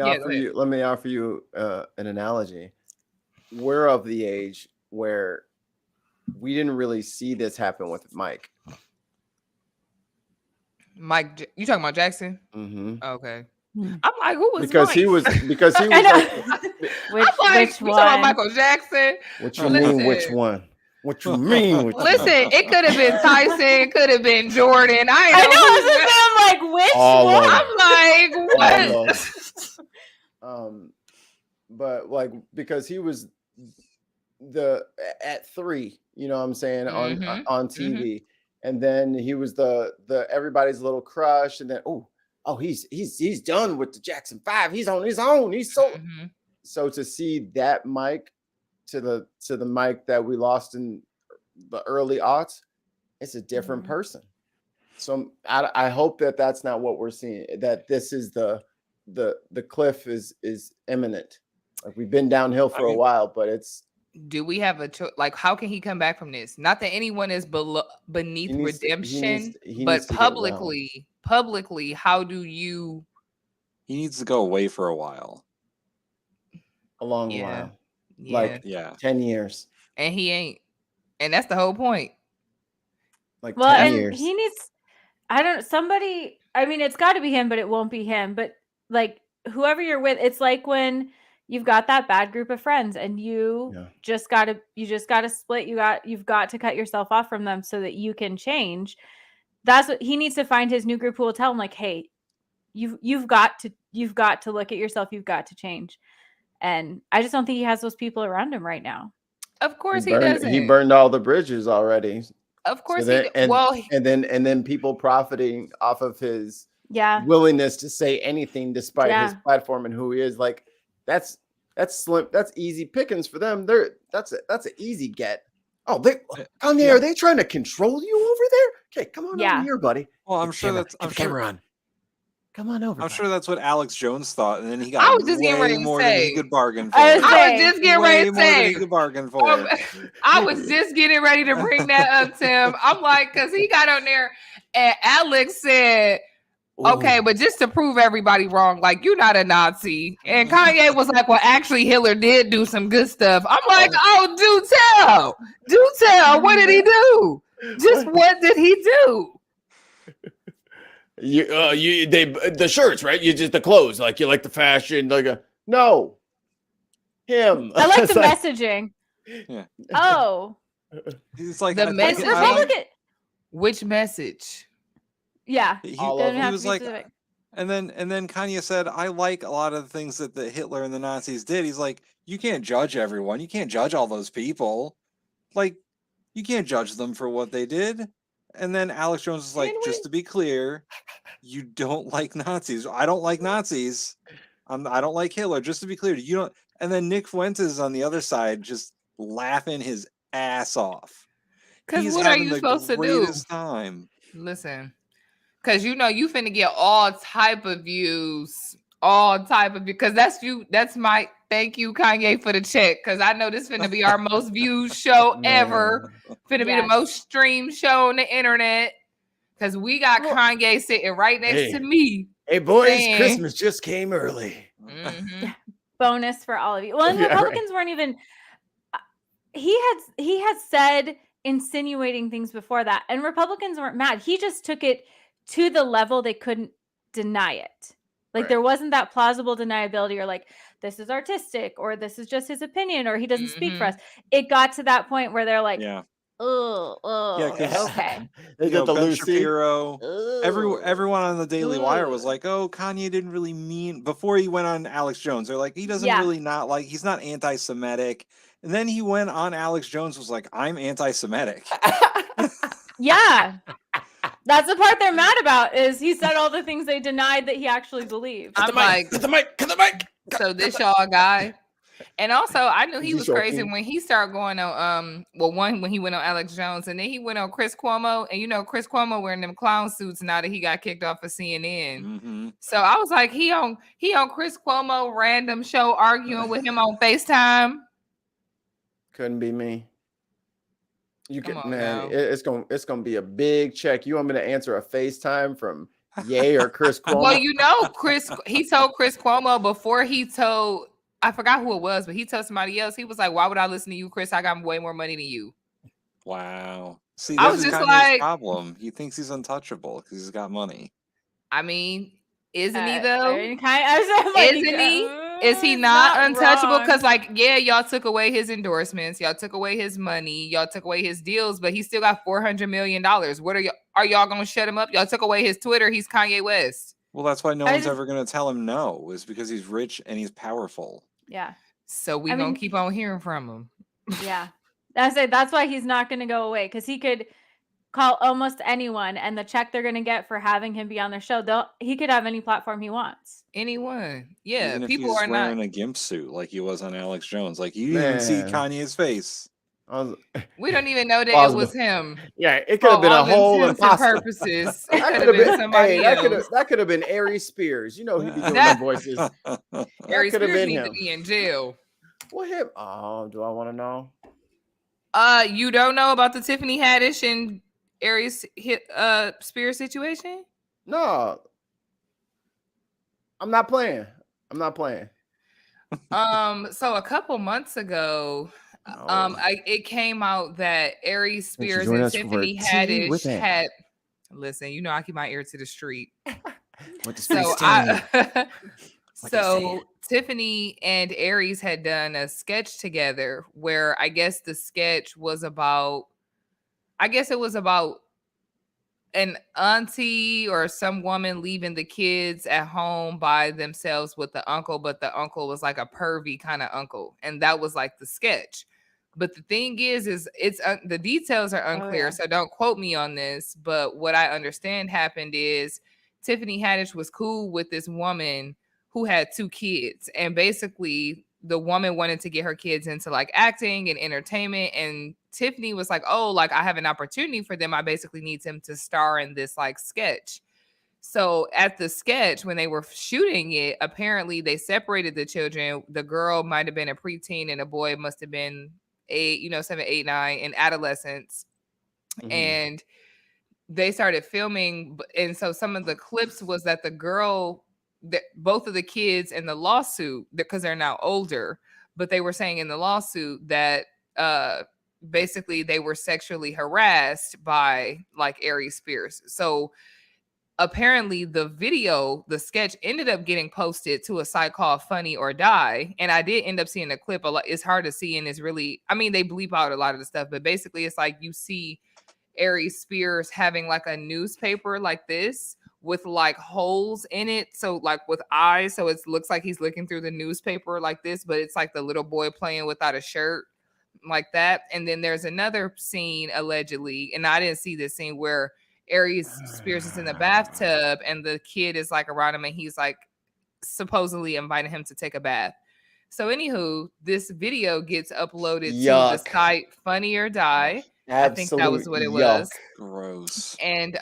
offer you an analogy. We're of the age where we didn't really see this happen with Mike. Mike, you talking about Jackson? Mm-hmm. Okay. I'm like, who was because Mike? he was like, which you talking about Michael Jackson? What you mean? Which one? What you mean? Listen, it could have been Tyson, could have been Jordan. I know. I'm like, which one? I'm like, what? But like, because he was at 3, you know what I'm saying, on TV, and then he was the everybody's little crush, and then he's done with the Jackson 5. He's on his own. He's so to see that Mike to the Mike that we lost in the early aughts, it's a different person. So I hope that that's not what we're seeing. That this is the cliff is imminent. Like, we've been downhill for a while, but it's. Do we have a choice? Like, how can he come back from this? Not that anyone is beneath redemption, but publicly, how do you? He needs to go away for a while. A long while. Like 10 years. And he ain't. And that's the whole point. Like 10 years. He needs, somebody, I mean, it's got to be him, but it won't be him. But like, whoever you're with, it's like when you've got that bad group of friends and you just got to split. You've got to cut yourself off from them so that you can change. That's what he needs to find, his new group who will tell him, like, hey, you've got to look at yourself. You've got to change. And I just don't think he has those people around him right now. Of course he doesn't. He burned all the bridges already. Of course and then people profiting off of his willingness to say anything despite his platform and who he is. Like, that's slim. That's easy pickings for them. That's an easy get. Oh, Kanye, are they trying to control you over there? Okay, come on over here, buddy. Well, I'm sure camera on. Come on over. I'm sure that's what Alex Jones thought, and then he got I was just getting ready to more say, than he could bargain for. I was just getting ready to say, he could bargain for. I was just getting ready to bring that up, Tim. I'm like, because he got on there, and Alex said, okay, but just to prove everybody wrong, like, you're not a Nazi. And Kanye was like, well, actually, Hitler did do some good stuff. I'm like, do tell. What did he do? Just what did he do? The shirts, right? You just the clothes, like you like the fashion, no, him. I like the messaging. Yeah. Oh, he's like the message. Which message? Yeah, he was like, and then Kanye said, I like a lot of the things that the Hitler and the Nazis did. He's like, you can't judge everyone. You can't judge all those people. Like, you can't judge them for what they did. And then Alex Jones is like, just to be clear, you don't like Nazis. I don't like Nazis. I don't like Hitler. Just to be clear, you don't. And then Nick Fuentes is on the other side, just laughing his ass off. Because what are you supposed to do? Time. Listen, because you finna get all type of views, because that's you. That's my thank you, Kanye, for the check. Because I know this finna be our most viewed show ever. Finna be the most streamed show on the internet. Because we got Kanye sitting right next to me. Hey boys, Christmas just came early. Bonus for all of you. Well, and Republicans weren't even. He had said insinuating things before that, and Republicans weren't mad. He just took it to the level they couldn't deny it. Like, there wasn't that plausible deniability, or like, this is artistic, or this is just his opinion, or he doesn't speak for us. It got to that point where they're like, okay. They got the Ben Lucy. Shapiro. Everyone on the Daily Wire was like, oh, Kanye didn't really mean, before he went on Alex Jones, they're like, he doesn't really not like, he's not anti-Semitic. And then he went on Alex Jones, was like, I'm anti-Semitic. Yeah. That's the part they're mad about, is he said all the things they denied that he actually believed. I'm like, cut the mic. So this y'all guy, And also, I knew Is he he was crazy joking? when he started going on when he went on Alex Jones, and then he went on Chris Cuomo, and Chris Cuomo wearing them clown suits now that he got kicked off of CNN. Mm-hmm. So I was like, he on Chris Cuomo random show arguing with him on FaceTime. Couldn't be me. You Come could, on man. now. It's gonna be a big check. You want me to answer a FaceTime from Ye or Chris Cuomo? Well, he told Chris Cuomo before he told, I forgot who it was, but he told somebody else. He was like, "Why would I listen to you, Chris? I got way more money than you." Wow. See, I this was is just Kanye's like, problem. He thinks he's untouchable because he's got money. I mean, isn't he I though? mean, I'm like, Isn't he? Is he it's not untouchable? wrong. Because, like, yeah, y'all took away his endorsements, y'all took away his money, y'all took away his deals, but he still got $400 million. What are y'all gonna shut him up? Y'all took away his Twitter. He's Kanye West. Well, that's why no I one's just- ever going to tell him no, is because he's rich and he's powerful. Yeah. So we I gonna mean- keep on hearing from him. Yeah. That's why he's not going to go away, because he could call almost anyone, and the check they're going to get for having him be on their show, he could have any platform he wants. Anyone. Yeah, Even if people he's are not. wearing a gimp suit like he was on Alex Jones. Like, you didn't even see Man. Kanye's face. We don't even know that it Plausible. was him. Yeah, it could have been a all whole intents and imposter. purposes. It That could could have have been somebody else. that could have been Aries Spears. You know he'd be doing That- the voices. Harry could have Spears been needs to him. be in jail. What him? Oh, do I want to know? You don't know about the Tiffany Haddish and Aries Spears situation? No, I'm not playing. So a couple months ago, No. it came out that Aries Won't you Spears join and us for Tiffany tea with Haddish Ann? had. Listen, I keep my ear to the street. Went to So Like so Tiffany and Aries had done a sketch together where I guess the sketch was about, an auntie or some woman leaving the kids at home by themselves with the uncle, but the uncle was like a pervy kind of uncle, and that was like the sketch. But the thing is it's the details are unclear, yeah. so don't quote me on this. But what I understand happened is Tiffany Haddish was cool with this woman who had 2 kids, and basically the woman wanted to get her kids into like acting and entertainment, and Tiffany was like, "Oh, like I have an opportunity for them. I basically need them to star in this like sketch." So at the sketch, when they were shooting it, apparently they separated the children. The girl might have been a preteen, and the boy must have been 7, 8, 9, in adolescence. Mhm. And they started filming, and so some of the clips was that the girl, both of the kids in the lawsuit, because they're now older, but they were saying in the lawsuit that basically they were sexually harassed by like Aries Spears. So apparently the sketch ended up getting posted to a site called Funny or Die, and I did end up seeing a clip. It's hard to see, and it's really, I mean, they bleep out a lot of the stuff, but basically it's like you see Aries Spears having like a newspaper like this with like holes in it, so like with eyes, so it looks like he's looking through the newspaper like this, but it's like the little boy playing without a shirt like that. And then there's another scene allegedly, and I didn't see this scene, where Aries Spears is in the bathtub and the kid is like around him, and he's like supposedly inviting him to take a bath. So anywho, this video gets uploaded to the site Funny or Die. I think that was what it was. Gross. And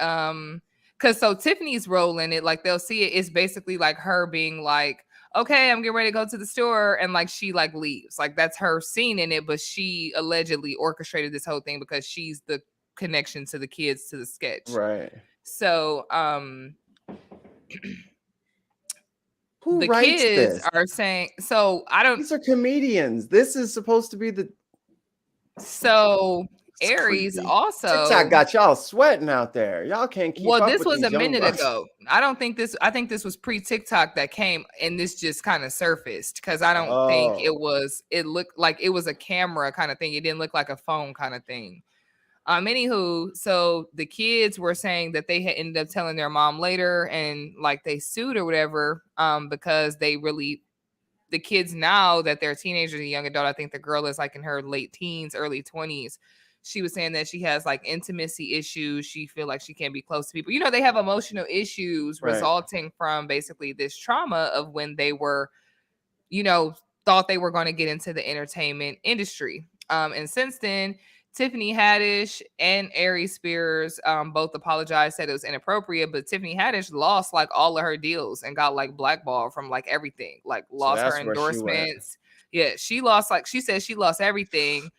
because so Tiffany's rolling it, like they'll see it, it's basically like her being like, "Okay, I'm getting ready to go to the store," and like she like leaves. Like that's her scene in it, but she allegedly orchestrated this whole thing because she's the connection to the kids to the sketch. Right. So Who the writes kids this? are saying, so I don't, These are comedians. This is supposed to be the so It's Aries creepy. also TikTok got y'all sweating out there. Y'all can't keep well, up this with was these a young minute bucks. ago. I think this was pre-TikTok that came, and this just kind of surfaced because I don't think it looked like it was a camera kind of thing. It didn't look like a phone kind of thing. Anywho, so the kids were saying that they had ended up telling their mom later, and like they sued or whatever, because the kids, now that they're teenagers and young adult, I think the girl is like in her late teens, early 20s. She was saying that she has like intimacy issues. She feel like she can't be close to people. They have emotional issues Right. resulting from basically this trauma of when they were, thought they were going to get into the entertainment industry. And since then, Tiffany Haddish and Aries Spears both apologized, said it was inappropriate, but Tiffany Haddish lost like all of her deals and got like blackballed from like everything, like lost her that's where she went. endorsements. Yeah, she lost, like she said, she lost everything.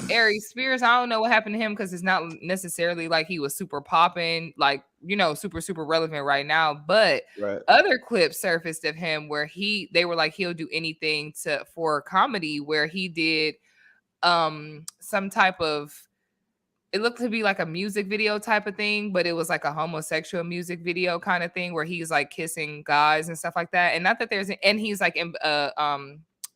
Aries Spears, I don't know what happened to him because it's not necessarily like he was super popping, like, you know, super relevant right now. But other clips surfaced of him where they were like, he'll do anything for comedy, where he did some type of, it looked to be like a music video type of thing, but it was like a homosexual music video kind of thing where he's like kissing guys and stuff like that. And not that and he's like in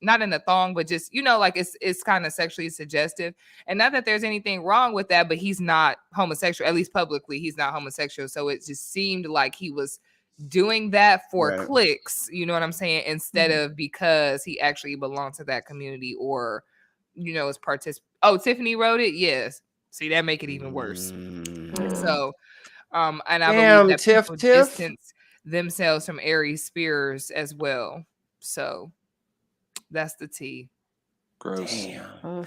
not in a thong, but just, you know, like it's kind of sexually suggestive. And not that there's anything wrong with that, but he's not homosexual, at least publicly, he's not homosexual. So it just seemed like he was doing that for clicks, you know what I'm saying, instead of because he actually belonged to that community or, you know, is Oh, Tiffany wrote it? Yes. See, that make it even worse. So, and I believe that people distance themselves from Aries Spears as well. So that's the tea. Gross. Damn.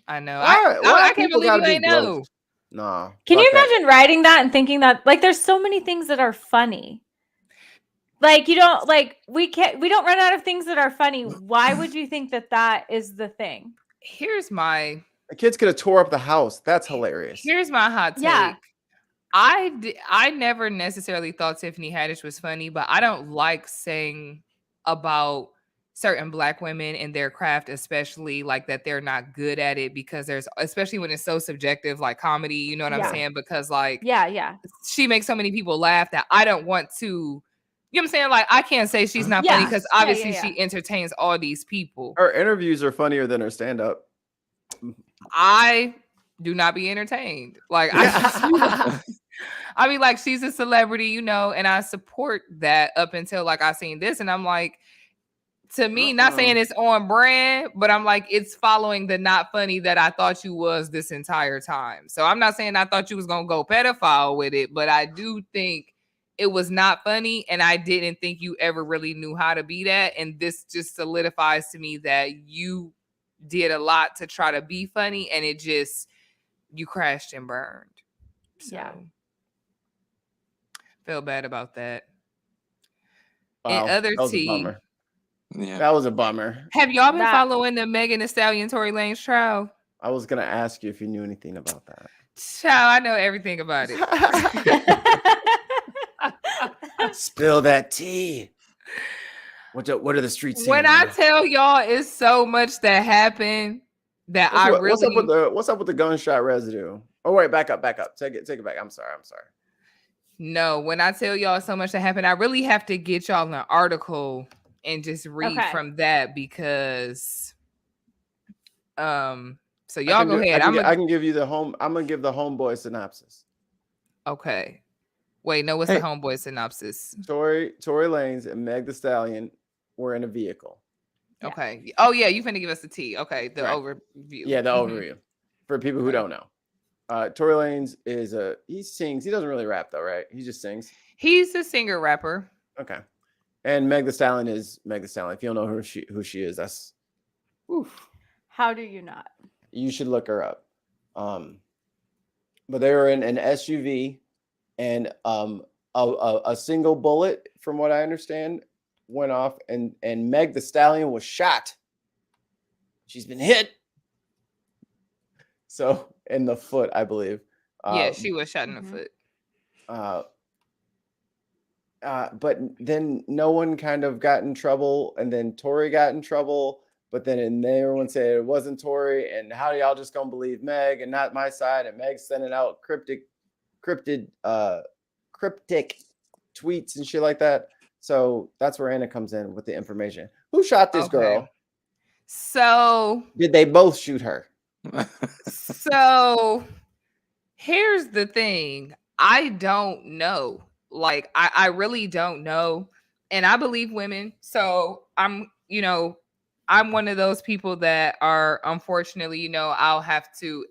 I know. I can't believe you ain't know. Nah. Can you imagine writing that and thinking that, like, there's so many things that are funny. Like, you don't, like, we don't run out of things that are funny. Why would you think that is the thing? The kids could have tore up the house. That's hilarious. Here's my hot take. Yeah. I never necessarily thought Tiffany Haddish was funny, but I don't like saying about certain Black women and their craft, especially like that they're not good at it, because especially when it's so subjective, like comedy, you know what I'm saying? Because like, she makes so many people laugh that I don't want to, you know what I'm saying? Like, I can't say she's not funny because obviously she entertains all these people. Her interviews are funnier than her stand-up. I do not be entertained. Like, I mean, like, she's a celebrity, you know, and I support that up until like I seen this, and I'm like, to me, not saying it's on brand, but I'm like, it's following the not funny that I thought you was this entire time. So I'm not saying I thought you was gonna go pedophile with it, but I do think it was not funny, and I didn't think you ever really knew how to be that. And this just solidifies to me that you did a lot to try to be funny, and you crashed and burned. So feel bad about that. Wow, and other that was a tea. bummer. Yeah, that was a bummer. Have y'all been following the Megan Thee Stallion Tory Lanez trial? I was gonna ask you if you knew anything about that. Child, I know everything about it. Spill that tea. What are the streets saying? When I tell y'all, it's so much that happened that what's up with the gunshot residue? Oh wait, back up. Take it back. I'm sorry. No, when I tell y'all so much that happened, I really have to get y'all an article and just read from that, because so y'all go ahead. I can give you I'm gonna give the homeboy synopsis. Okay. Wait, no, what's the homeboy synopsis? Tory Lanez and Meg Thee Stallion were in a vehicle. Okay. Oh yeah, you finna give us the tea. Okay, the overview. Yeah, the overview. For people who don't know. Tory Lanez he sings. He doesn't really rap though, right? He just sings. He's a singer rapper. Okay. And Meg Thee Stallion is Meg Thee Stallion. If you don't know who she is, that's How do you not? You should look her up. But they were in an SUV, and a single bullet, from what I understand, went off, and Meg Thee Stallion was shot. She's been hit. So in the foot, I believe. Yeah, she was shot in the foot. But then no one kind of got in trouble, and then Tory got in trouble. But then everyone said it wasn't Tory, and how do y'all just gonna believe Meg and not my side? And Meg's sending out cryptic tweets and shit like that. So that's where Anna comes in with the information. Who shot this girl? So did they both shoot her? So here's the thing. I don't know. Like, I really don't know. And I believe women. So I'm one of those people that are, unfortunately, I'll have to.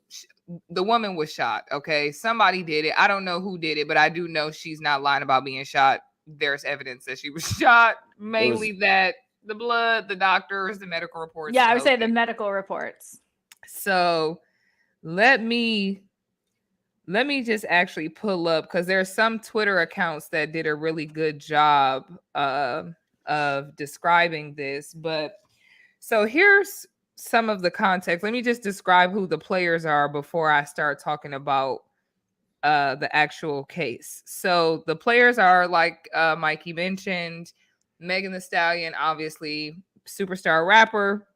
The woman was shot. Okay. Somebody did it. I don't know who did it, but I do know she's not lying about being shot. There's evidence that she was shot. Mainly that the blood, the doctors, the medical reports. Yeah, I would say okay. the medical reports. So let me just actually pull up, because there's some Twitter accounts that did a really good job of describing this. But so here's some of the context. Let me just describe who the players are before I start talking about the actual case. So the players are, like Mikey mentioned, Megan Thee Stallion, obviously superstar rapper,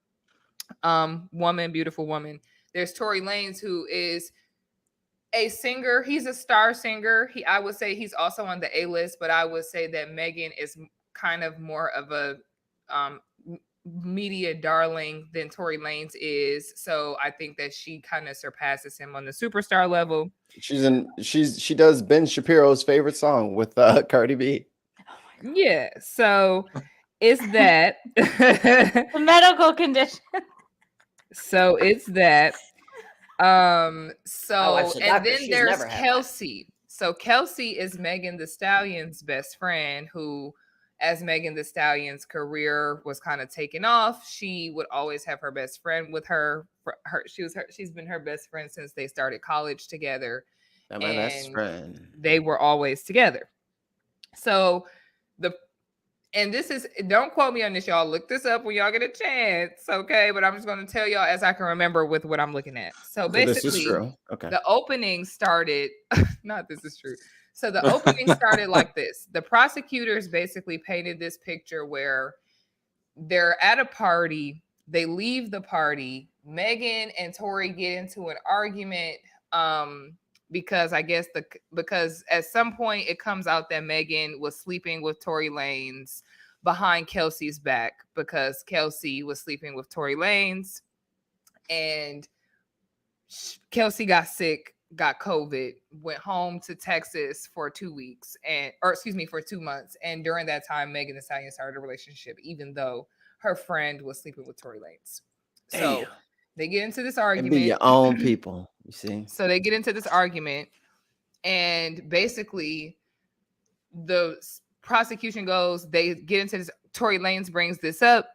woman, beautiful woman. There's Tory Lanez, who is a singer. He's a star singer. I would say he's also on the A-list, but I would say that Megan is kind of more of a media darling than Tory Lanez is. So I think that she kind of surpasses him on the superstar level. She does Ben Shapiro's favorite song with Cardi B. Yeah. So it's that. The medical condition. So it's that. My So wife's a and doctor. then She's there's never had that. Kelsey. So Kelsey is Megan Thee Stallion's best friend, who, as Megan Thee Stallion's career was kind of taking off, she would always have her best friend with her. She's been her best friend since they started college together. And my best friend. They were always together. So this is, don't quote me on this, y'all. Look this up when y'all get a chance, okay? But I'm just going to tell y'all as I can remember with what I'm looking at. So basically, this is true. Okay. The opening started, this is true. So the opening started like this. The prosecutors basically painted this picture where they're at a party. They leave the party. Megan and Tory get into an argument because because at some point it comes out that Megan was sleeping with Tory Lanez behind Kelsey's back, because Kelsey was sleeping with Tory Lanez, and Kelsey got sick, got COVID, went home to Texas for 2 weeks, for 2 months. And during that time, Megan Thee Stallion started a relationship, even though her friend was sleeping with Tory Lanez. So they get into this argument. And be your own people, you see. So they get into this argument, and basically the prosecution goes, they get into this, Tory Lanez brings this up,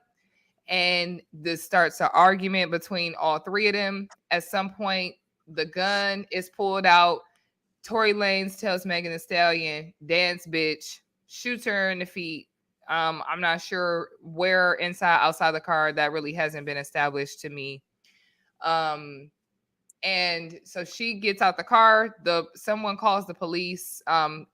and this starts an argument between all three of them. At some point, the gun is pulled out. Tory Lanez tells Megan Thee Stallion, "Dance, bitch," shoots her in the feet. I'm not sure where, inside, outside the car. That really hasn't been established to me. And so she gets out the car. Someone calls the police.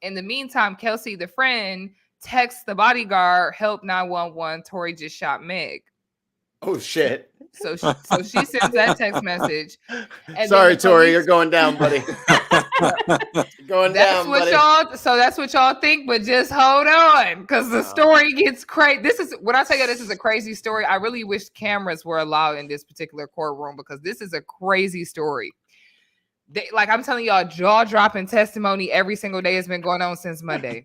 In the meantime, Kelsey, the friend, texts the bodyguard, "Help 911. Tory just shot Meg." Oh shit. So she sends that text message. And Sorry, Tory, police, you're going down, buddy. Going down, buddy. That's what y'all think, but just hold on, because the story gets crazy. This is what I tell you. This is a crazy story. I really wish cameras were allowed in this particular courtroom, because this is a crazy story. Like I'm telling y'all, jaw-dropping testimony every single day has been going on since Monday.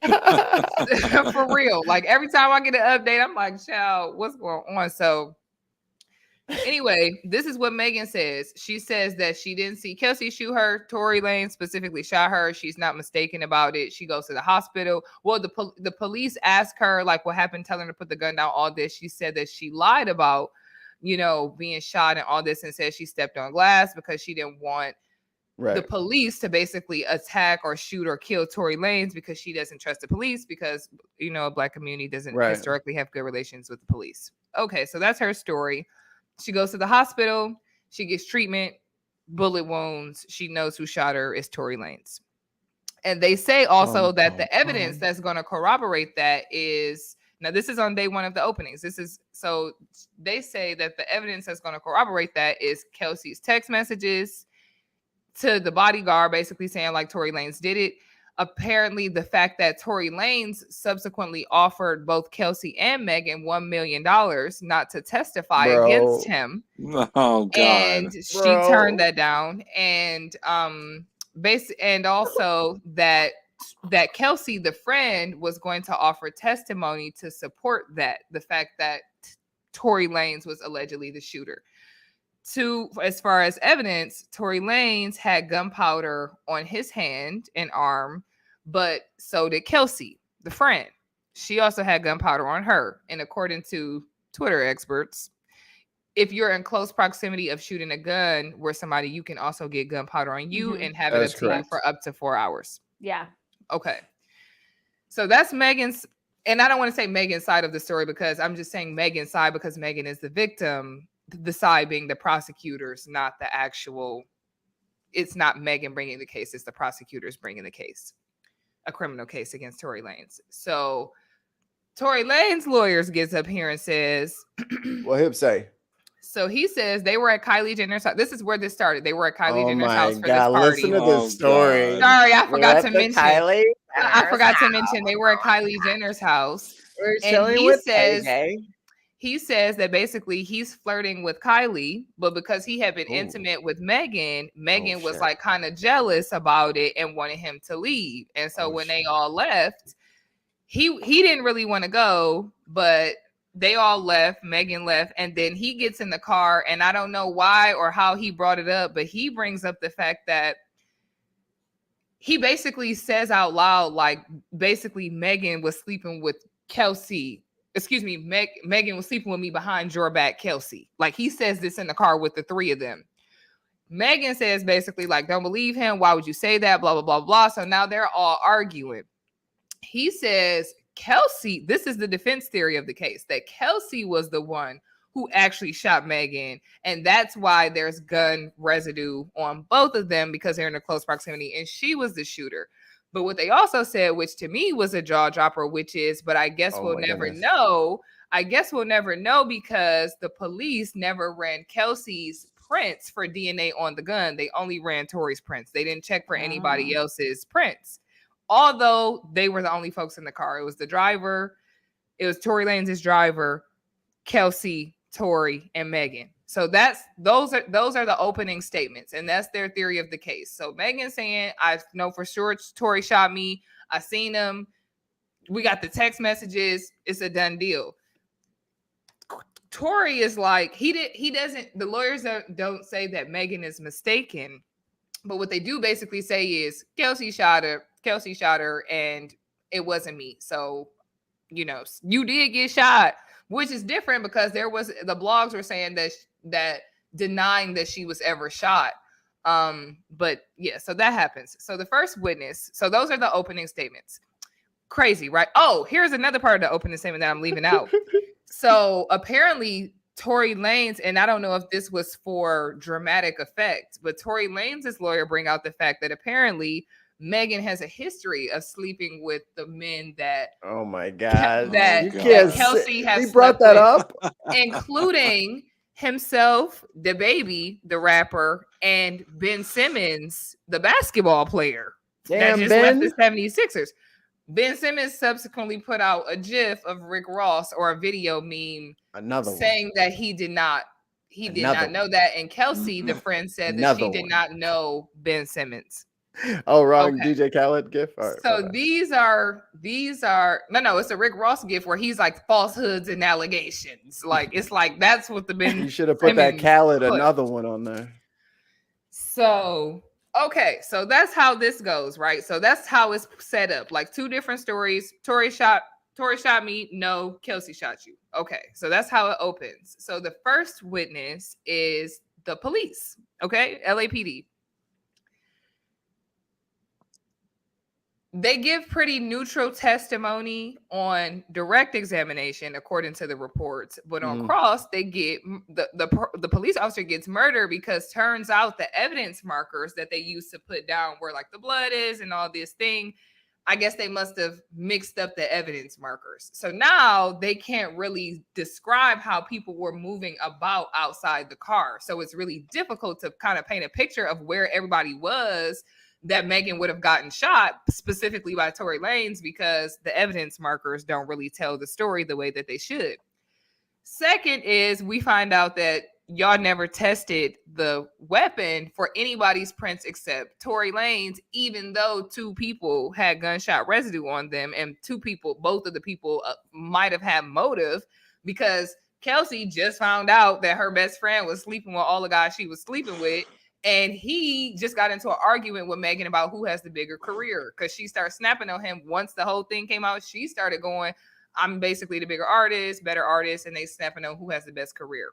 For real. Like every time I get an update, I'm like, child, what's going on? So anyway, this is what Megan says. She says that she didn't see Kelsey shoot her. Tory Lanez specifically shot her. She's not mistaken about it. She goes to the hospital. Well, the police ask her, like, what happened, telling her to put the gun down, all this. She said that she lied about, being shot and all this, and said she stepped on glass because she didn't want the police to basically attack or shoot or kill Tory Lanez, because she doesn't trust the police, because, a Black community doesn't historically have good relations with the police. Okay, so that's her story. She goes to the hospital. She gets treatment, bullet wounds. She knows who shot her is Tory Lanez. And they say also that the evidence that's going to corroborate that is, now this is on day one of the openings. So they say that the evidence that's going to corroborate that is Kelsey's text messages to the bodyguard, basically saying like Tory Lanez did it. Apparently, the fact that Tory Lanez subsequently offered both Kelsey and Megan $1 million not to testify against him. Oh God! And she turned that down. And and also that Kelsey, the friend, was going to offer testimony to support that, the fact that Tory Lanez was allegedly the shooter. As far as evidence, Tory Lanez had gunpowder on his hand and arm, but so did Kelsey, the friend. She also had gunpowder on her. And according to Twitter experts, if you're in close proximity of shooting a gun where somebody, you can also get gunpowder on you and have it That is up to you correct. for up to 4 hours. Yeah. Okay. So that's Megan's, and I don't want to say Megan's side of the story because I'm just saying Megan's side because Megan is the victim, the side being the prosecutors, not the actual, it's not Megan bringing the case, it's the prosecutors bringing the case, a criminal case against Tory Lanez. So Tory Lanez lawyers gets up here and says, What he'll say? so he says they were at Kylie Jenner's house. This is where this started. They were at Kylie Oh Jenner's my house for God, this party. listen to Oh, this story. God. Sorry, I We're forgot at to the mention. Kylie I Jenner's forgot to house. mention they were at Kylie Jenner's house. We're And chilling he with says AJ. he says that basically he's flirting with Kylie, but because he had been Ooh. intimate with Megan, Megan was shit. like kind of jealous about it and wanted him to leave. And so when they all left, he didn't really want to go, but they all left. Megan left, and then he gets in the car, and I don't know why or how he brought it up, but he brings up the fact that he basically says out loud, like, basically Megan was sleeping with Kelsey. Excuse me, Megan was sleeping with me behind your back, Kelsey. Like, he says this in the car with the three of them. Megan says basically, like, don't believe him. Why would you say that? Blah, blah, blah, blah. So now they're all arguing. He says Kelsey, this is the defense theory of the case, that Kelsey was the one who actually shot Megan. And that's why there's gun residue on both of them, because they're in a close proximity and she was the shooter. But what they also said, which to me was a jaw dropper, which is, but I guess we'll never know. I guess we'll never know because the police never ran Kelsey's prints for DNA on the gun. They only ran Tory's prints. They didn't check for anybody else's prints. Although they were the only folks in the car. It was the driver. It was Tory Lanez's driver, Kelsey, Tory, and Megan. So those are the opening statements, and that's their theory of the case. So Megan saying, I know for sure Tory shot me. I seen him. We got the text messages. It's a done deal. Tory is like, he doesn't, the lawyers don't say that Megan is mistaken, but what they do basically say is Kelsey shot her and it wasn't me. So, you know, you did get shot, which is different because there was, the blogs were saying that denying that she was ever shot. But yeah, so that happens. So the first witness, so those are the opening statements. Crazy, right? Oh, here's another part of the opening statement that I'm leaving out. So apparently Tory Lanez, and I don't know if this was for dramatic effect, but Tory Lanez's lawyer bring out the fact that apparently Megan has a history of sleeping with the men that, oh my God, that, you that can't Kelsey has he brought slept that with, up, including himself, the baby, the rapper, and Ben Simmons, the basketball player Damn, that just Ben. left the 76ers. Ben Simmons subsequently put out a GIF of Rick Ross, or a video meme, another saying one. that he did not know that. And Kelsey, the friend, said that she did not know Ben Simmons. Oh, wrong. Okay. DJ Khaled gif. Right, so these are no, it's a Rick Ross gif where he's like falsehoods and allegations. Like, it's like, that's what the Ben. You should have put that Khaled another one on there. So okay, so that's how this goes, right? So that's how it's set up. Like, two different stories. Tory shot me. No, Kelsey shot you. Okay, so that's how it opens. So the first witness is the police. Okay, LAPD. They give pretty neutral testimony on direct examination, according to the reports. But on cross, they get the police officer gets murdered because turns out the evidence markers that they used to put down where like the blood is and all this thing, I guess they must have mixed up the evidence markers. So now they can't really describe how people were moving about outside the car. So it's really difficult to kind of paint a picture of where everybody was that Megan would have gotten shot, specifically by Tory Lanez, because the evidence markers don't really tell the story the way that they should. Second is, we find out that y'all never tested the weapon for anybody's prints except Tory Lanez, even though two people had gunshot residue on them, and both of the people might have had motive, because Kelsey just found out that her best friend was sleeping with all the guys she was sleeping with. And he just got into an argument with Megan about who has the bigger career, because she started snapping on him once the whole thing came out. She started going, I'm basically the bigger artist, better artist, and they snapping on who has the best career.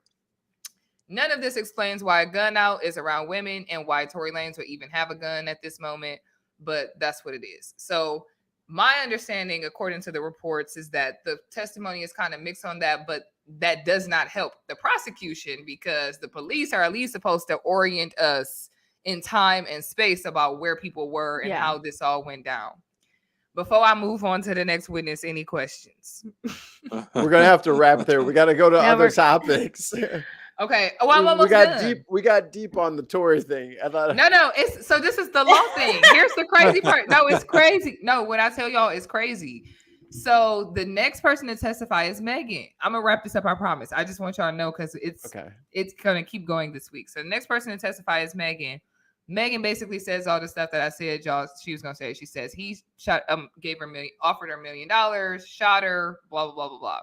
None of this explains why a gun out is around women and why Tory Lanez would even have a gun at this moment, but that's what it is. So my understanding, according to the reports, is that the testimony is kind of mixed on that, but that does not help the prosecution because the police are at least supposed to orient us in time and space about where people were and how this all went down. Before I move on to the next witness, any questions? We're gonna have to wrap there. We got to go to other topics. Okay. Oh, I'm almost we got done. deep. We got deep on the Tory thing. I thought. No. It's so this is the law thing. Here's the crazy part. No, it's crazy. No, what I tell y'all is crazy. So the next person to testify is Megan. I'm gonna wrap this up. I promise. I just want y'all to know because it's gonna keep going this week. So the next person to testify is Megan. Megan basically says all the stuff that I said, y'all. She was gonna say. She says he shot, gave her offered her $1 million, shot her, blah blah blah blah blah.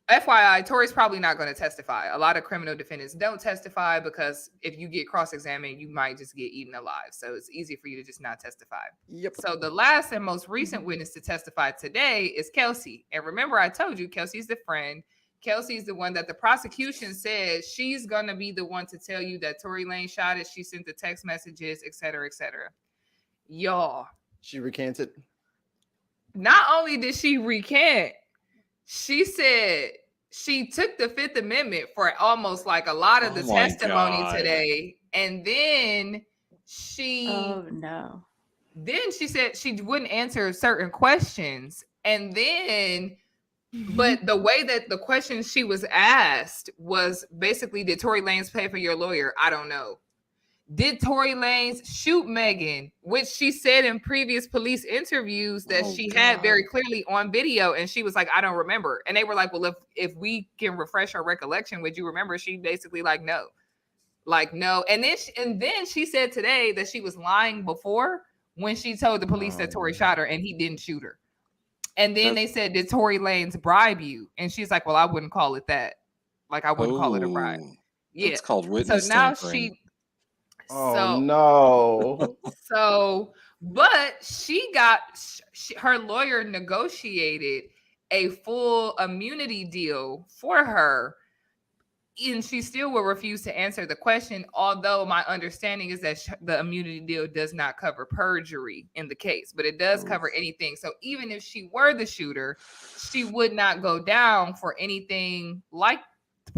FYI, Tory's probably not going to testify. A lot of criminal defendants don't testify because if you get cross-examined, you might just get eaten alive. So it's easy for you to just not testify. Yep. So the last and most recent witness to testify today is Kelsey. And remember, I told you Kelsey's the friend. Kelsey's the one that the prosecution said she's going to be the one to tell you that Tory Lanez shot it. She sent the text messages, et cetera, et cetera. Y'all. She recanted. Not only did she recant, she said she took the Fifth Amendment for almost like a lot of the testimony today. And then then she said she wouldn't answer certain questions. And then, but the way that the questions she was asked was basically, did Tory Lanez pay for your lawyer? I don't know. Did Tory Lanez shoot Megan, which she said in previous police interviews that she had very clearly on video, and she was like, I don't remember. And they were like, well, if we can refresh her recollection, would you remember? She basically like no. And then she said today that she was lying before when she told the police that Tory shot her and he didn't shoot her. And then they said, did Tory Lanez bribe you? And she's like, well, I wouldn't call it that. Like, I wouldn't call it a bribe. Yeah. It's called witness tampering. But she got her lawyer negotiated a full immunity deal for her, and she still will refuse to answer the question. Although my understanding is that the immunity deal does not cover perjury in the case, but it does cover anything. So even if she were the shooter, she would not go down for anything like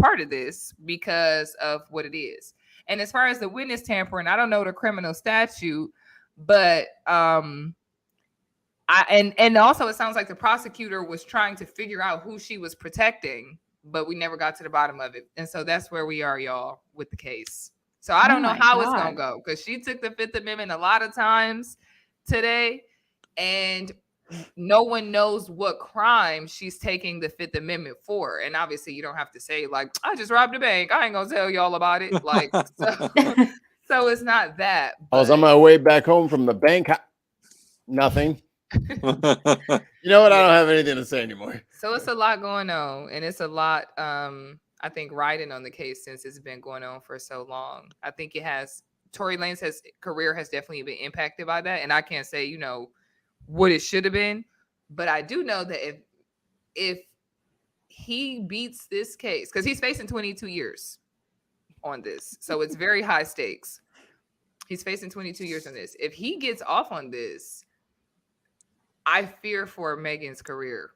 part of this because of what it is. And as far as the witness tampering, I don't know the criminal statute, but and also it sounds like the prosecutor was trying to figure out who she was protecting, but we never got to the bottom of it. And so that's where we are, y'all, with the case. So I don't know how it's gonna go because she took the Fifth Amendment a lot of times today, and no one knows what crime she's taking the Fifth Amendment for. And obviously you don't have to say like, I just robbed a bank. I ain't gonna tell y'all about it. Like, so it's not that. I was on my way back home from the bank. Nothing. You know what? I don't have anything to say anymore. So it's a lot going on, and it's a lot, I think, riding on the case since it's been going on for so long. I think it has, Tory Lanez's career has definitely been impacted by that. And I can't say, you know, what it should have been, but I do know that if he beats this case, because he's facing 22 years on this, so it's very high stakes. He's facing 22 years on this. If he gets off on this, I fear for Megan's career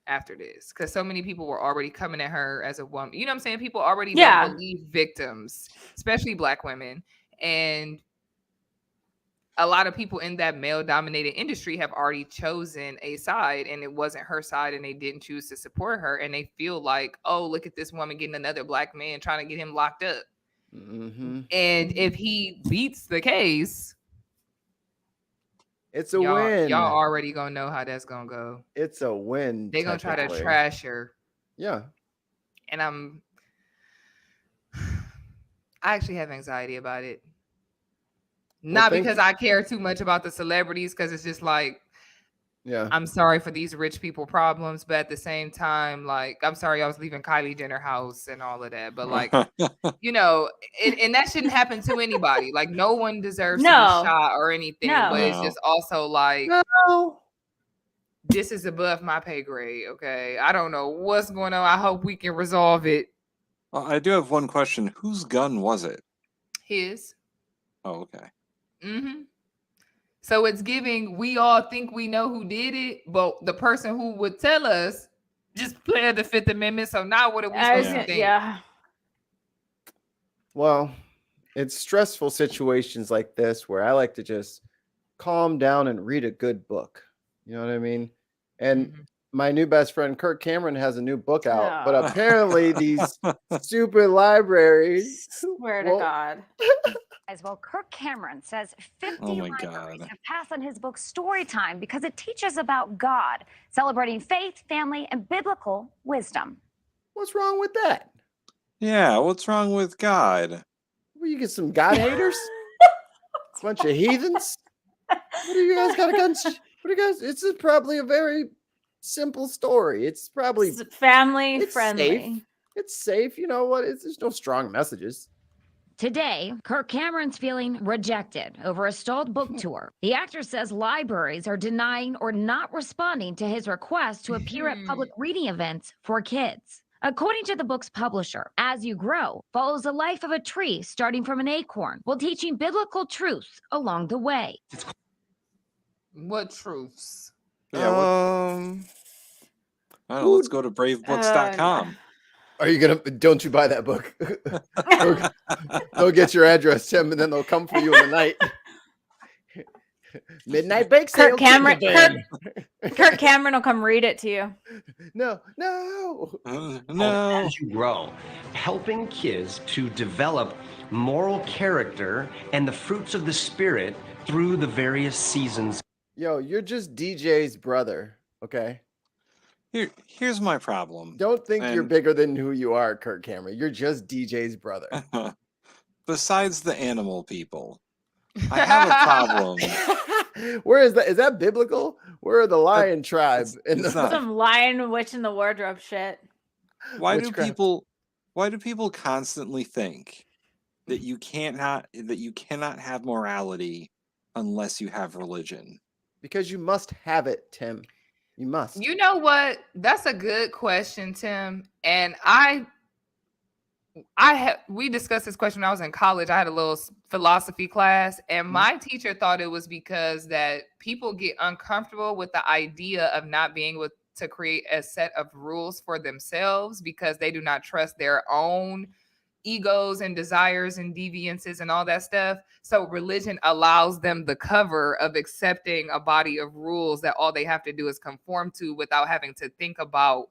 after this, because so many people were already coming at her as a woman. You know what I'm saying? People already don't believe victims, especially Black women, and a lot of people in that male-dominated industry have already chosen a side, and it wasn't her side, and they didn't choose to support her, and they feel like, oh, look at this woman getting another Black man trying to get him locked up. Mm-hmm. And if he beats the case, it's a win. Y'all already gonna know how that's gonna go. It's a win. They're gonna try to trash her. Yeah. And I actually have anxiety about it. Not because I care too much about the celebrities, because it's just like, yeah, I'm sorry for these rich people problems, but at the same time, like, I'm sorry I was leaving Kylie Jenner house and all of that, but like, you know, and that shouldn't happen to anybody. Like, no one deserves to be shot or anything, but it's just also like, this is above my pay grade. Okay, I don't know what's going on. I hope we can resolve it. Well, I do have one question. Whose gun was it? His. Oh, okay. Mm-hmm. So it's giving. We all think we know who did it, but the person who would tell us just pled the Fifth Amendment. So now what are we supposed to think? Yeah. Well, it's stressful situations like this where I like to just calm down and read a good book. You know what I mean? And Mhm. my new best friend Kirk Cameron has a new book out, but Oh. apparently these stupid libraries Swear to won't- God. As well, Kirk Cameron says 50 Oh my libraries God. have passed on his book Storytime because it teaches about God, celebrating faith, family, and biblical wisdom. What's wrong with that? Yeah, what's wrong with God? Will you get some God haters? Bunch of heathens? What do you guys got against? What do you guys? It's probably a very simple story. It's probably Family it's friendly. safe. It's safe. You know what? There's no strong messages. Today, Kirk Cameron's feeling rejected over a stalled book tour. The actor says libraries are denying or not responding to his request to appear at public reading events for kids. According to the book's publisher, As You Grow follows the life of a tree starting from an acorn while teaching biblical truths along the way. What truths? Yeah, what, I don't know, let's go to bravebooks.com. Are you gonna? Don't you buy that book? They'll get your address, Tim, and then they'll come for you in the night. Midnight bake sale. Kirk Cameron. Kindergarten. Kirk Cameron will come read it to you. No. No. As you grow, helping kids to develop moral character and the fruits of the spirit through the various seasons. Yo, you're just DJ's brother, okay? Here's my problem. Don't think you're And- bigger than who you are, Kirk Cameron. You're just DJ's brother. Besides the animal people, I have a problem. Where is that? Is that biblical? Where are the lion tribe? it's not. Some lion witch in the wardrobe shit. Why do Witchcraft. people constantly think that you cannot have morality unless you have religion? Because you must have it, Tim. You must. You know what? That's a good question, Tim. And we discussed this question when I was in college. I had a little philosophy class, and my teacher thought it was because that people get uncomfortable with the idea of not being able to create a set of rules for themselves because they do not trust their own egos and desires and deviances and all that stuff. So religion allows them the cover of accepting a body of rules that all they have to do is conform to without having to think about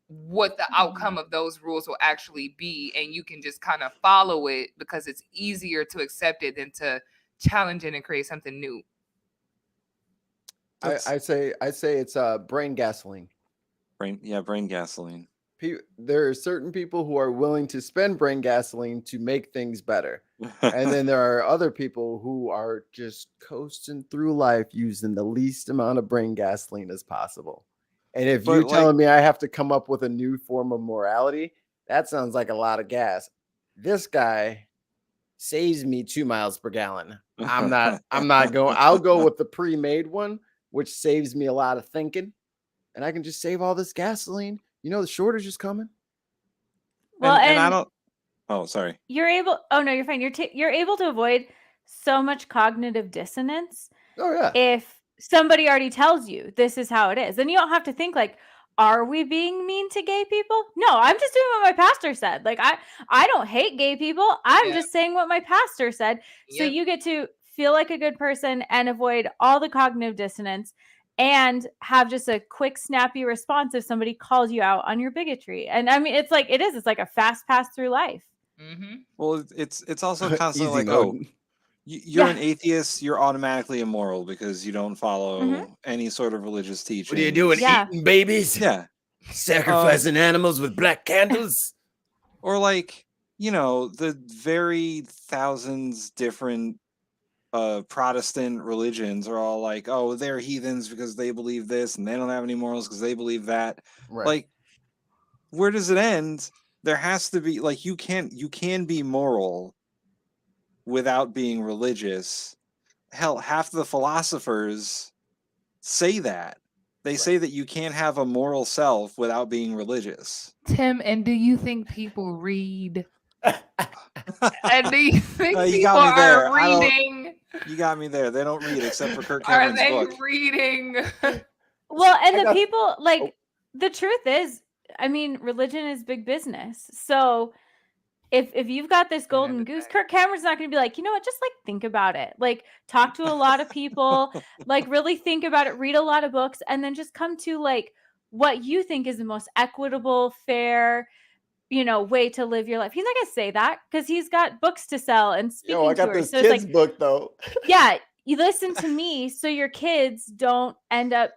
what the outcome of those rules will actually be. And you can just kind of follow it because it's easier to accept it than to challenge it and create something new. I say it's brain gasoline. Brain gasoline. There are certain people who are willing to spend brain gasoline to make things better. And then there are other people who are just coasting through life using the least amount of brain gasoline as possible. And if you're telling me I have to come up with a new form of morality, that sounds like a lot of gas. This guy saves me 2 miles per gallon. I'm not going. I'll go with the pre-made one, which saves me a lot of thinking. And I can just save all this gasoline. You know, the shortage is coming. Well, and I don't. Oh, sorry. You're able. Oh no, you're fine. You're able to avoid so much cognitive dissonance. Oh yeah. If somebody already tells you this is how it is, then you don't have to think like, are we being mean to gay people? No, I'm just doing what my pastor said. Like I don't hate gay people. I'm just saying what my pastor said. So you get to feel like a good person and avoid all the cognitive dissonance and have just a quick, snappy response if somebody calls you out on your bigotry. And I mean, it's like a fast pass through life. Mm-hmm. Well, it's also constantly like, mode. you're an atheist, you're automatically immoral because you don't follow any sort of religious teaching. What are you doing? Yeah. Eating babies? Yeah. Sacrificing animals with black candles? Or like, the very thousands different Protestant religions are all like, oh, they're heathens because they believe this and they don't have any morals because they believe that. Right. Like, where does it end? There has to be like you can be moral without being religious. Hell, half the philosophers say that. They say that you can't have a moral self without being religious. Tim, and do you think people read? And do you think You people got me there. are reading? You got me there. They don't read except for Kirk Are Cameron's they book. reading? Well, and I the got- people like Oh. the truth is, I mean, religion is big business. So if you've got this golden goose, Kirk Cameron's not going to be like, you know what, just like think about it. Like talk to a lot of people, like really think about it, read a lot of books, and then just come to like what you think is the most equitable, fair, way to live your life. He's not going to say that because he's got books to sell and speaking Yo, I got tours. this So it's kid's like, book though. yeah, you listen to me so your kids don't end up,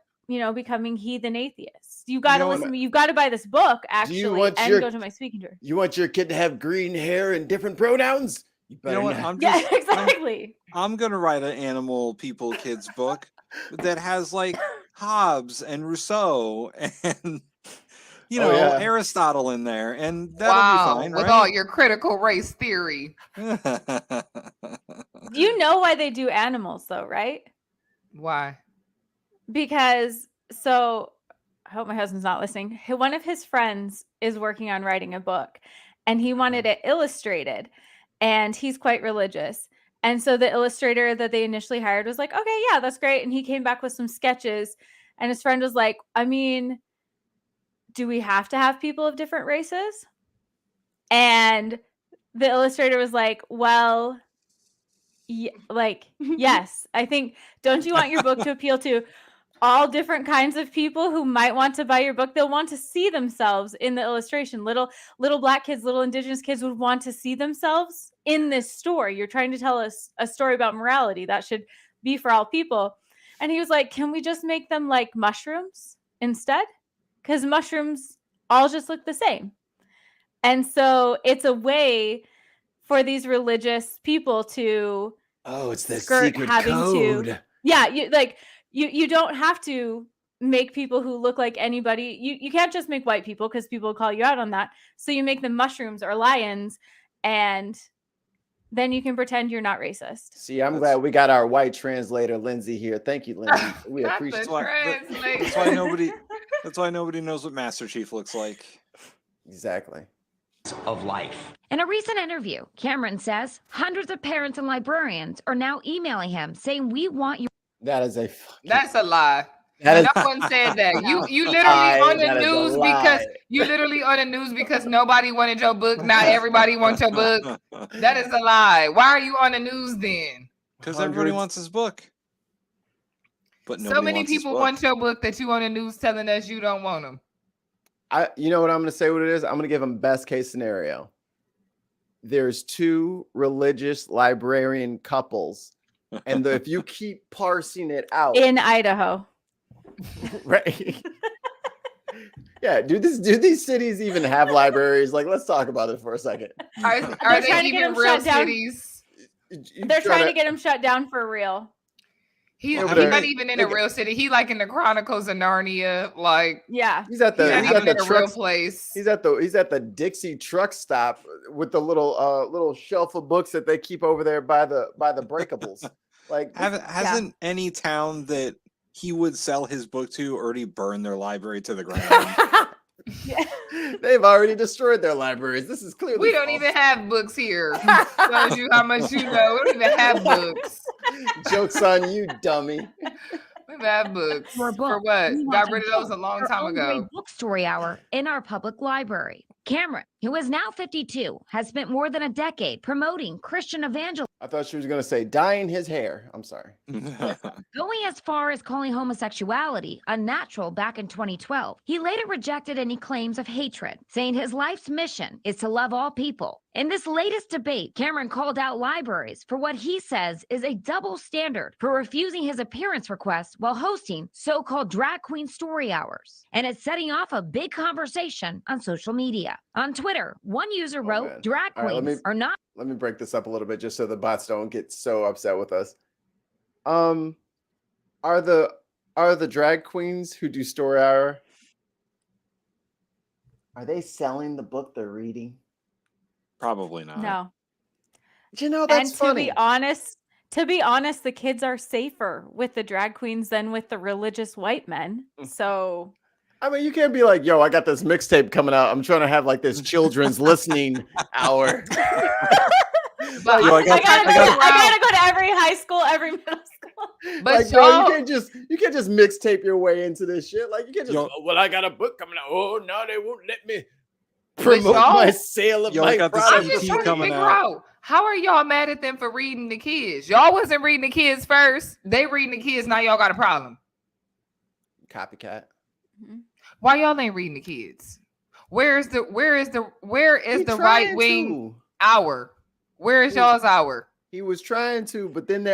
becoming heathen atheists. You got to know what? listen to me. You've got to buy this book actually want and your- go to my speaking tour. You want your kid to have green hair and different pronouns? You You know what? not. Yeah, exactly. I'm gonna write an animal people kids book that has like Hobbes and Rousseau and Oh, yeah. Aristotle in there, and that'll Wow, be fine, with right? all your critical race theory. You know why they do animals though, right? Why? Because I hope my husband's not listening. One of his friends is working on writing a book and he wanted it illustrated, and he's quite religious. And so the illustrator that they initially hired was like, okay, yeah, that's great. And he came back with some sketches, and his friend was like, I mean, do we have to have people of different races? And the illustrator was like, well, yes, I think, don't you want your book to appeal to all different kinds of people who might want to buy your book? They'll want to see themselves in the illustration. Little Black kids, little Indigenous kids would want to see themselves in this story. You're trying to tell us a story about morality that should be for all people. And he was like, can we just make them like mushrooms instead? Because mushrooms all just look the same. And so it's a way for these religious people to It's the skirt secret having code. to, yeah, you don't have to make people who look like anybody. You can't just make white people because people will call you out on that. So you make them mushrooms or lions, and then you can pretend you're not racist. See, I'm glad we got our white translator Lindsay here. Thank you, Lindsay. We Not appreciate the it. translator. That's why nobody knows what Master Chief looks like. Exactly. Of life. In a recent interview, Cameron says hundreds of parents and librarians are now emailing him saying, we want you. That is a That's a lie. That is No one said that. You literally lie. on the That is a news lie. because nobody wanted your book. Now everybody wants your book. That is a lie. Why are you on the news then? Because everybody wants his book. But So nobody many wants his people book. want your book that you on the news telling us you don't want them. You know what I'm going to say what it is? I'm going to give them best case scenario. There's two religious librarian couples, and if you keep parsing it out In Idaho. right? Yeah, do these cities even have libraries? Like, let's talk about it for a second. Are They're they trying to get even them real shut down. cities? They're trying to get him shut down for real. He's Over not there. even in a real city. He like in the Chronicles of Narnia. Like Yeah. He's at he's the not he's even at the in a real truck. place. He's at the Dixie truck stop with the little shelf of books that they keep over there by the breakables. Like, Hasn't any town that he would sell his book to already burned their library to the ground? they've already destroyed their libraries. This is clearly We don't false. even have books here. Shows you how much you know. We don't even have books. Joke's on you, dummy. We don't have books. Your book. For what? We want Got to rid of those a book long our time own ago. great book story hour in our public library. Cameron, who is now 52, has spent more than a decade promoting Christian evangelism, I thought she was gonna say dyeing his hair. I'm sorry. going as far as calling homosexuality unnatural back in 2012. He later rejected any claims of hatred, saying his life's mission is to love all people. In this latest debate, Cameron called out libraries for what he says is a double standard for refusing his appearance request while hosting so-called drag queen story hours. And it's setting off a big conversation on social media. On Twitter, one user wrote, man. drag All right, queens let me- are not Let me break this up a little bit just so the bots don't get so upset with us. Are the drag queens who do story hour, are they selling the book they're reading? Probably not. No. You know, that's And funny. to To be honest, the kids are safer with the drag queens than with the religious white men. So I mean, you can't be like, yo, I got this mixtape coming out. I'm trying to have like this children's listening hour. But Yo, I gotta go to every high school, every middle school. But like, yo, y'all, you can't just mixtape your way into this shit. Like, you can't just, Yo. oh, well, I got a book coming out. Oh, no, they won't let me But promote y'all- my sale of Yo, I my got this product. I'm just EP trying to coming figure out. out how are y'all mad at them for reading the kids? Y'all wasn't reading the kids first. They reading the kids. Now y'all got a problem. Copycat. Why y'all ain't reading the kids? Where is the He right trying wing to. hour? Where is y'all's hour? He was trying to, but then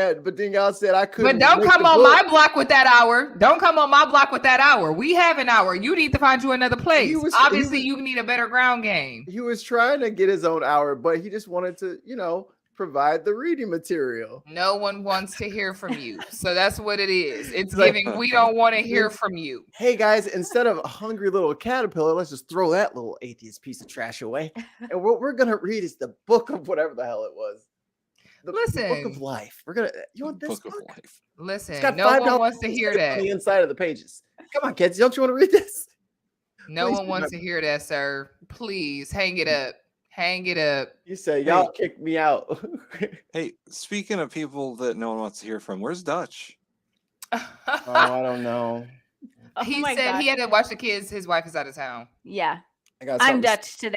y'all said I couldn't. But don't make come the on book. my block with that hour. Don't come on my block with that hour. We have an hour. You need to find you another place. Obviously, you need a better ground game. He was trying to get his own hour, but he just wanted to, provide the reading material. No one wants to hear from you. So that's what it is. It's like- giving, we don't want to hear from you. Hey guys, instead of a hungry little caterpillar, let's just throw that little atheist piece of trash away. And what we're gonna read is the book of whatever the hell it was. The book Listen. of life. You want this book? Book of Life. Listen, It's got no one $5 wants to hear on that. the inside of the pages. Come on, kids, don't you want to read this? No Please one do wants not- to hear that, sir. Please hang it up. Hang it up. You say y'all kicked me out. Hey, speaking of people that no one wants to hear from, where's Dutch? Oh, I don't know. Oh He my said God. he had to watch the kids. His wife is out of town. Yeah, I got I'm something- Dutch today.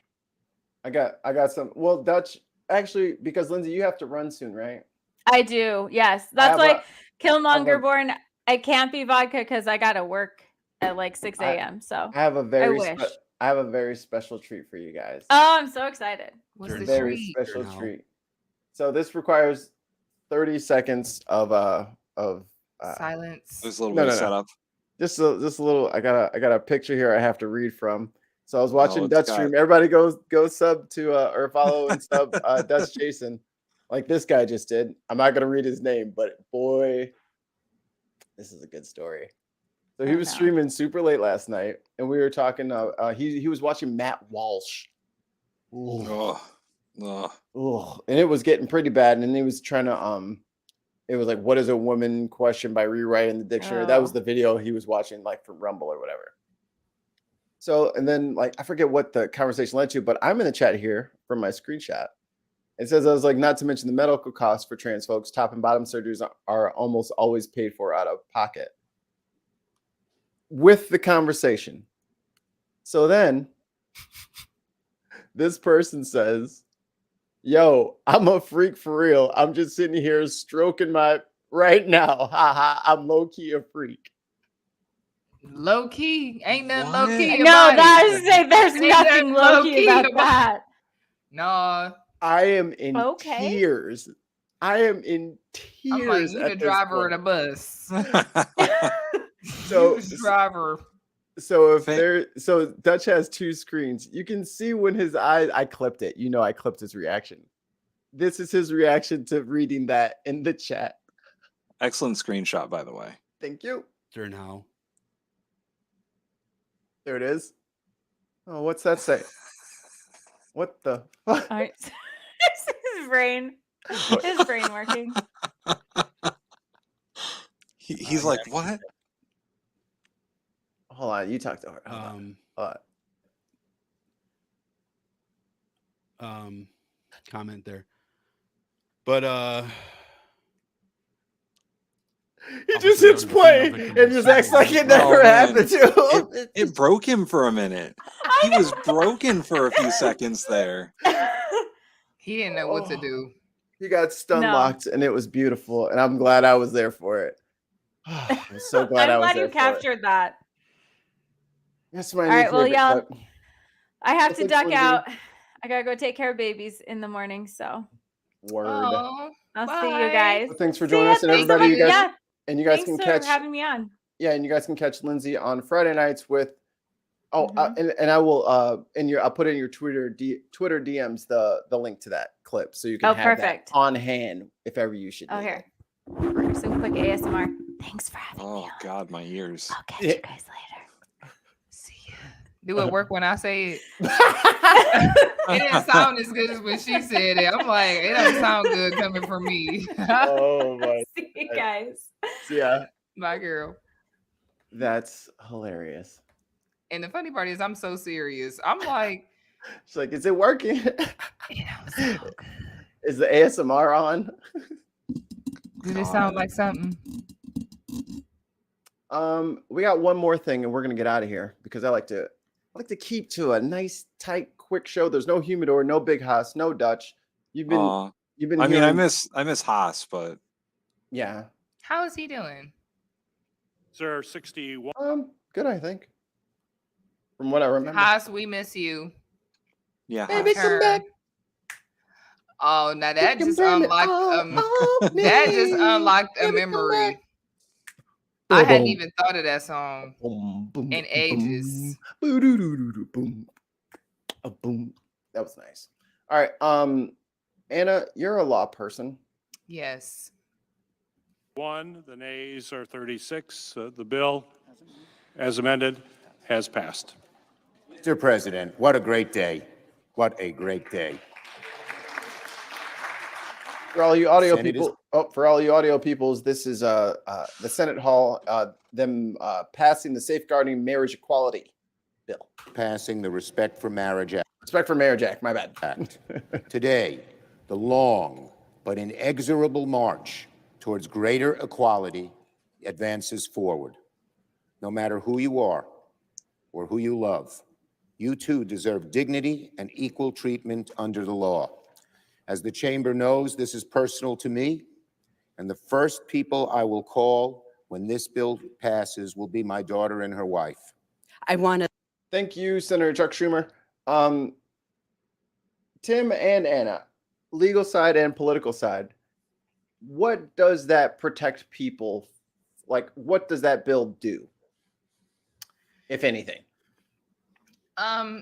I got some. Well, Dutch, actually, because Lindsay, you have to run soon, right? I do. Yes, I that's have why Killmonger a- born. I can't be vodka because I gotta work at like 6 a.m. So I have a very wish. I have a very special treat for you guys. oh, I'm so excited. What's Turn the Very treat? special Now. treat. So this requires 30 seconds of Silence. There's a little No, bit of no, no. setup. just a little. I got a picture here I have to read from. So I was watching it's Dutch got- stream. Everybody go sub to or follow and sub Dutch Jason, like this guy just did. I'm not gonna read his name, but boy, this is a good story. So he Oh, was no. streaming super late last night, and we were talking. He was watching Matt Walsh. Ooh. Oh, And it was getting pretty bad. And then he was trying to it was like, what is a woman question by rewriting the dictionary. That was Oh. the video he was watching, like from Rumble or whatever. So, and then like I forget what the conversation led to, but I'm in the chat here from my screenshot. It says, I was like, not to mention the medical costs for trans folks, top and bottom surgeries are almost always paid for out of pocket. With the conversation. So then this person says, yo, I'm a freak for real. I'm just sitting here stroking my right now. Haha, I'm low key a freak. Low key. Ain't nothing What? low key. No, about that's it. there's Ain't nothing nothing low key low-key about about- that. No. I am in Okay. tears. I am in tears. I'm like, you the at this driver of the point. bus. So- You the driver. So if Thank- there, so Dutch has two screens. You can see when his eyes. I clipped it. I clipped his reaction. This is his reaction to reading that in the chat. Excellent screenshot, by the way. Thank you. Turn now. There it is. Oh, what's that say? What the? All right. his brain working. He's like, what? Hold on. You talk to her. Hold on. Comment there. But He Obviously, just that hits was a play female victim and of just acts like it sexism. never Oh, man. happened to him. It broke him for a minute. He was broken for a few seconds there. He didn't know what to Oh. do. He got stun No. locked, and it was beautiful. And I'm glad I was there for it. I'm so glad I I'm was glad there you for it. captured that. That's my All new right, well, favorite yeah. clip. I have to Thanks, duck Lindsay. out. I gotta go take care of babies in the morning. So Word. Oh, I'll see you bye. guys. Well, thanks for See joining ya. us, and Thanks so everybody, you much. guys, Yeah, and you guys thanks can for catch. having me on. Yeah, and you guys can catch Lindsay on Friday nights with. Oh, Mhm. and I will I'll put in your Twitter DMs the link to that clip so you can Oh, have perfect. that on hand if ever you should. Oh, need here. it. Some quick ASMR. Thanks for having me Oh on. God, my ears. I'll catch Yeah. you guys later. See ya. Do it work when I say it? It didn't sound as good as when she said it. I'm like, it doesn't sound good coming from me. Oh my. See you guys. Yeah, My girl. that's hilarious. And the funny part is, I'm so serious. I'm like, She's like, is it working? it don't sound good. Is the ASMR on? Did it sound like something? We got one more thing, and we're gonna get out of here because I like to keep to a nice, tight, quick show. There's no humidor, no big Haas, no Dutch. You've been. I mean, I hearing- miss Haas, but Yeah. How is he doing? Sir, 61. Good, I think. From what I remember. Haas, we miss you. yeah, Baby, come back. Oh, now that can just blame it unlocked all on that just me. unlocked a Baby, come memory. back. I hadn't Boom. even thought of that song Boom, boom, in ages. boom, boo-doo-doo-doo-doo, boom. Boom. That was nice. All right. Anna, you're a law person. Yes. The nays are 36. The bill, as amended, has passed. Mr. President, what a great day. What a great day. For all you audio Senate is- people, for all you audio peoples, this is the Senate Hall, them passing the Safeguarding Marriage Equality bill. Passing the Respect for Marriage Respect for Marriage Act, my bad. Act. Today, the long but inexorable march towards greater equality advances forward. No matter who you are or who you love, you too deserve dignity and equal treatment under the law. As the chamber knows, this is personal to me, and the first people I will call when this bill passes will be my daughter and her wife. I want to Thank you, Senator Chuck Schumer. Tim and Anna, legal side and political side, what does that protect people? Like, what does that bill do, if anything?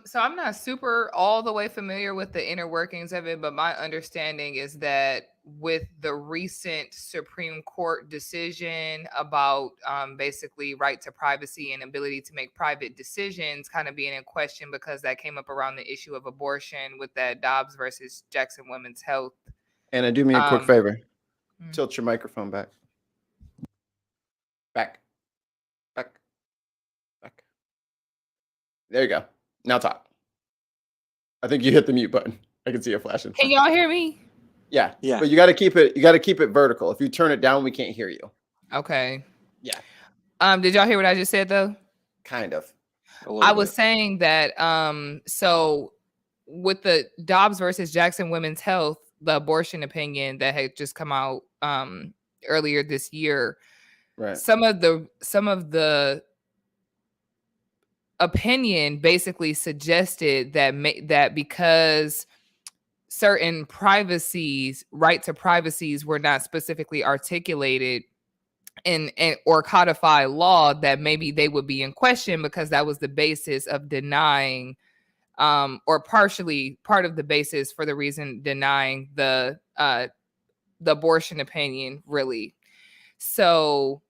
So I'm not super all the way familiar with the inner workings of it, but my understanding is that with the recent Supreme Court decision about basically right to privacy and ability to make private decisions kind of being in question because that came up around the issue of abortion with that Dobbs versus Jackson Women's Health. Anna, do me a quick favor. Mm. Tilt your microphone back. Back. There you go. Now talk. I think you hit the mute button. I can see it flashing. Can y'all hear me? Yeah. Yeah. But you got to keep it vertical. If you turn it down, we can't hear you. Okay. Yeah. Did y'all hear what I just said though? Kind of. I was saying that so with the Dobbs versus Jackson Women's Health, the abortion opinion that had just come out earlier this year, Right. some of the opinion basically suggested that that because certain right to privacies were not specifically articulated in or codified law, that maybe they would be in question because that was the basis of denying or partially part of the basis for the reason denying the abortion opinion, really. So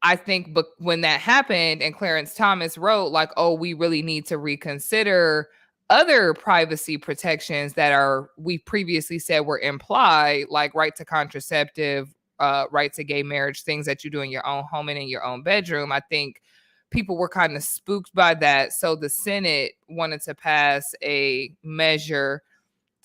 I think when that happened and Clarence Thomas wrote like, oh, we really need to reconsider other privacy protections that we previously said were implied, like right to contraceptive, right to gay marriage, things that you do in your own home and in your own bedroom. I think people were kind of spooked by that. So the Senate wanted to pass a measure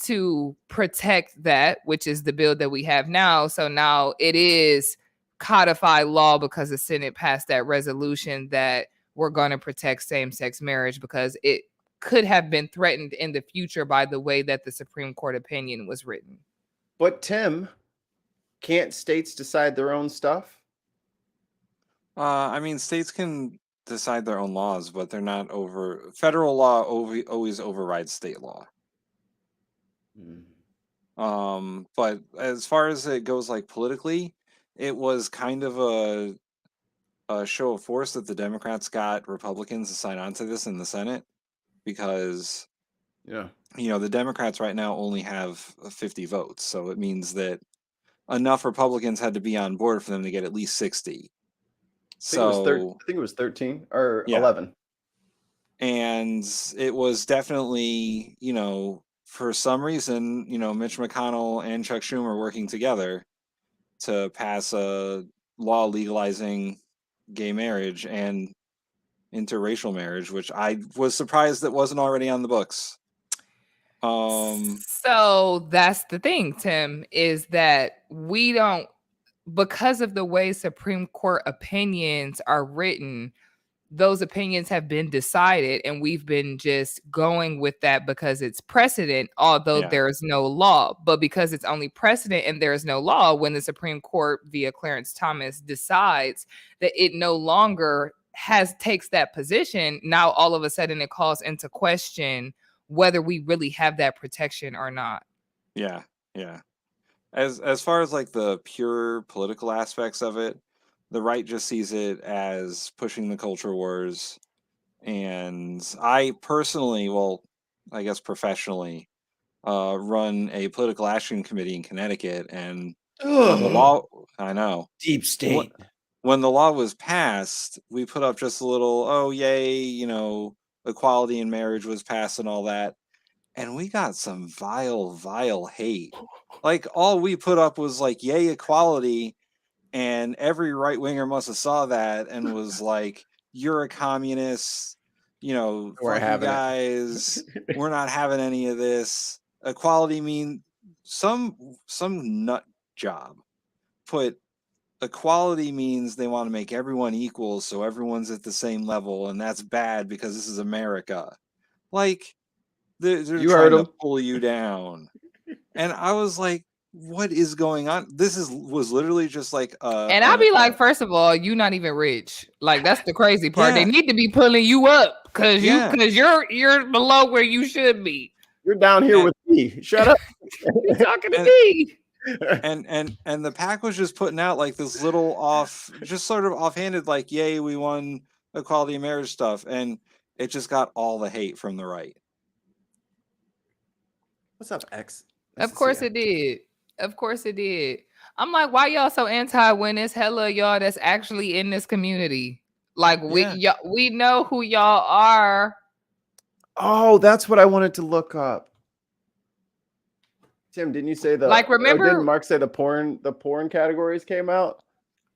to protect that, which is the bill that we have now. So now it is codified law because the Senate passed that resolution that we're going to protect same-sex marriage because it could have been threatened in the future by the way that the Supreme Court opinion was written. But Tim, can't states decide their own stuff? I mean, states can decide their own laws, but they're not over. Federal law always overrides state law. But as far as it goes, like politically, it was kind of a show of force that the Democrats got Republicans to sign on to this in the Senate because, the Democrats right now only have 50 votes. So it means that enough Republicans had to be on board for them to get at least 60. I think it was 13 or 11. And it was definitely, for some reason, Mitch McConnell and Chuck Schumer working together to pass a law legalizing gay marriage and interracial marriage, which I was surprised that wasn't already on the books. So that's the thing, Tim, is that we don't, because of the way Supreme Court opinions are written, those opinions have been decided and we've been just going with that because it's precedent, although there is no law. But because it's only precedent and there is no law, when the Supreme Court via Clarence Thomas decides that it no longer takes that position, now all of a sudden it calls into question whether we really have that protection or not. Yeah. As far as like the pure political aspects of it, the right just sees it as pushing the culture wars. And I personally, well, I guess professionally, run a political action committee in Connecticut. And when the law, I know, deep state. When the law was passed, we put up just a little, oh, yay, equality in marriage was passed and all that. And we got some vile hate. Like, all we put up was like, yay, equality. And every right winger must have saw that and was like, you're a communist, fuck you guys. We're not having any of this. Equality mean some nut job put equality means they want to make everyone equal, so everyone's at the same level, and that's bad because this is America. Like, they're trying to pull you down. And I was like, what is going on? This was literally just like and I'll be like, first of all, you're not even rich. Like, that's the crazy part. Yeah. They need to be pulling you up because you're below where you should be. You're down here with me. Shut up. You're talking to me. And the pack was just putting out like this little just sort of offhanded, like, yay, we won equality of marriage stuff, and it just got all the hate from the right. What's up, X? Of course it did. Of course it did. I'm like, why y'all so anti when it's hella y'all that's actually in this community? Like, we know who y'all are. Oh, that's what I wanted to look up. Tim, didn't you say remember? Didn't Mark say the porn categories came out?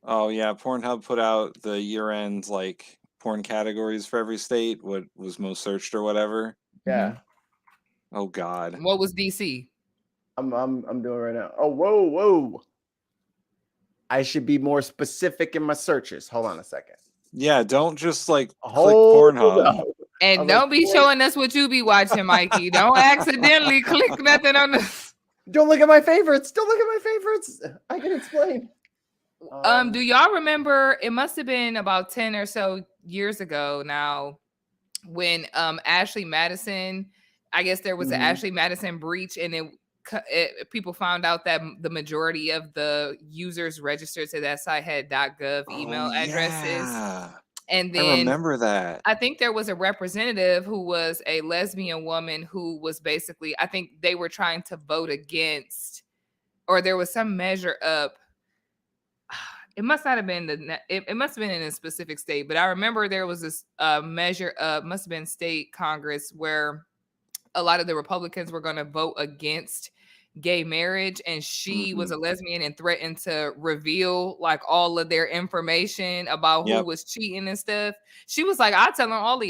Oh yeah, Pornhub put out the year-end like porn categories for every state, what was most searched or whatever. Yeah. Oh God. What was DC? I'm doing it right now. Oh, whoa. I should be more specific in my searches. Hold on a second. Yeah, don't just like click Pornhub. And don't be showing us what you be watching, Mikey. Don't accidentally click nothing on this. Don't look at my favorites. Don't look at my favorites. I can explain. Do y'all remember? It must have been about 10 or so years ago now, when Ashley Madison, I guess there was an Ashley Madison breach, and people found out that the majority of the users registered to that site had .gov email addresses. And then I remember that. I think there was a representative who was a lesbian woman who was basically, I think they were trying to vote against, or there was some measure up. It must not have been it must have been in a specific state, but I remember there was this measure up, must have been state Congress, where a lot of the Republicans were going to vote against gay marriage, and she was a lesbian and threatened to reveal like all of their information about who was cheating and stuff. She was like, "I telling all of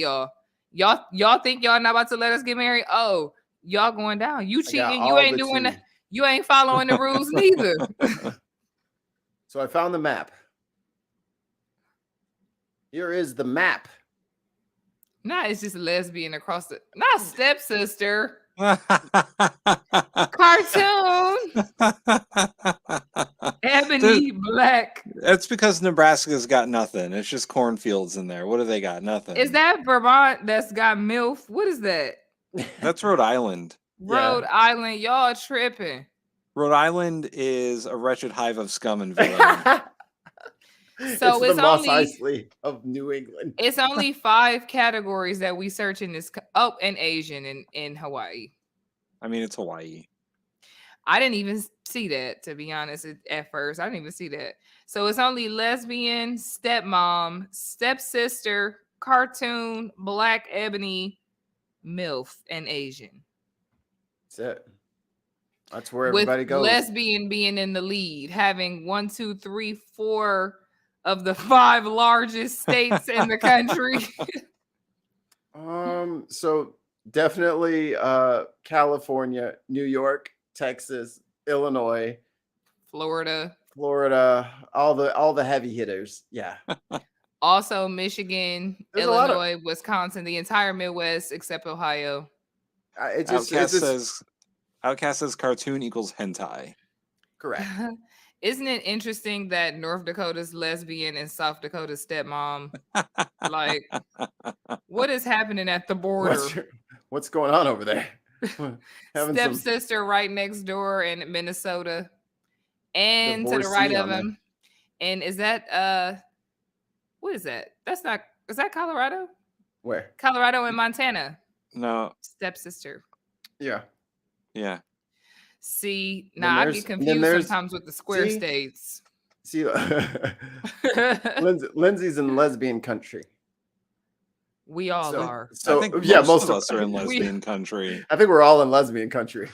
y'all think y'all not about to let us get married? Oh, y'all going down. You cheating, you ain't doing that, you ain't following the rules neither." So I found the map. Here is the map. Nah, it's just a lesbian across the, not stepsister. Cartoon. Ebony Black. That's because Nebraska's got nothing. It's just cornfields in there. What do they got? Nothing. Is that Vermont that's got MILF? What is that? That's Rhode Island. Rhode Island. Y'all tripping. Rhode Island is a wretched hive of scum and villainy. So it's the Mos only Eisley of New England. It's only 5 categories that we search in this. Oh, and Asian in Hawaii. I mean, it's Hawaii. I didn't even see that, to be honest. At first, I didn't even see that. So it's only lesbian, stepmom, stepsister, cartoon, black ebony, MILF, and Asian. That's it. That's where With everybody goes. lesbian being in the lead, having 1, 2, 3, 4 of the 5 largest states in the country. So definitely California, New York, Texas, Illinois, Florida, all the heavy hitters. Yeah. also Michigan, There's a lot of- Illinois, Wisconsin, the entire Midwest except Ohio. Outcast says cartoon equals hentai. Correct. Isn't it interesting that North Dakota's lesbian and South Dakota's stepmom? Like, what is happening at the border? What's going on over there? Stepsister right next door in Minnesota, and to the Divorcee right of on there. him. And is that what is that? That's not. Is that Colorado? Where? Colorado and Montana. No. Stepsister. Yeah. Yeah. See, Then now I there's- get then confused there's- sometimes with the square see? states. See, Lindsay's in lesbian country. We all So- are. So I think yeah, most of us us are in lesbian country. I think we're all in lesbian country.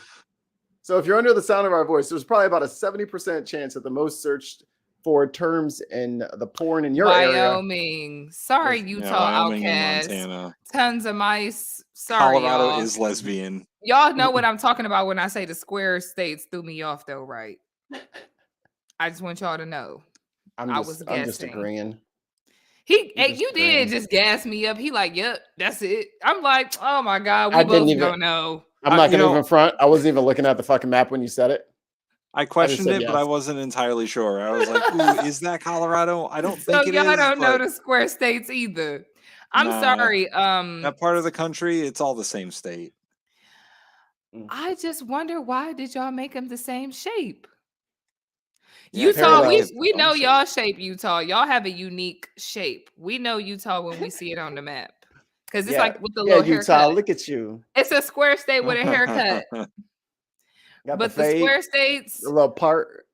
So if you're under the sound of our voice, there's probably about a 70% chance that the most searched for terms in the porn in your area. Wyoming. Sorry, Yeah, Utah Wyoming and outcasts. Montana. Tons of mice. Sorry, Colorado y'all. is lesbian. Y'all know what I'm talking about when I say the square states threw me off, though, right? I just want y'all to know. I'm just guessing. agreeing. Hey, just you agreeing. did just gas me up. He like, yep, that's it. I'm like, oh my God, we I both didn't even- don't know. I'm not you gonna know- even front. I wasn't even looking at the fucking map when you said it. I questioned said it, but I yes. wasn't entirely sure. I was like, "Ooh, is that Colorado?" I don't So think it is. y'all don't know but the square states either. I'm Nah. sorry. that part of the country, it's all the same state. I just wonder, why did y'all make them the same shape? Yeah, Utah, parallels we don't know shape. y'all shape Utah. Y'all have a unique shape. We know Utah when we see it on the map. Because it's like with the little Utah. haircut. Look at you. It's a square state with a haircut. Got But the the fade, square states, the little part.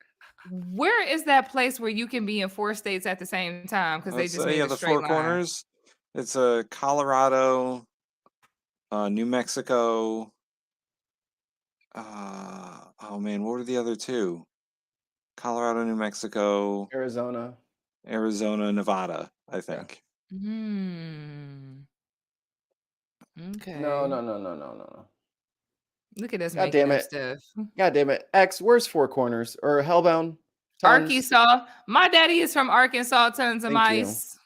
where is that place where you can be in 4 states at the same time? Because they Let's just say, made yeah, a the straight four line. corners. It's Colorado, New Mexico. Oh man, what were the other two? Colorado, New Mexico, Arizona. Nevada, I think. Okay. No. Look at us God making damn up it. stuff. God damn it. X, where's Four Corners or Hellbound? Tons. Arkansas. My daddy is from Arkansas. Tons of Thank you. mice.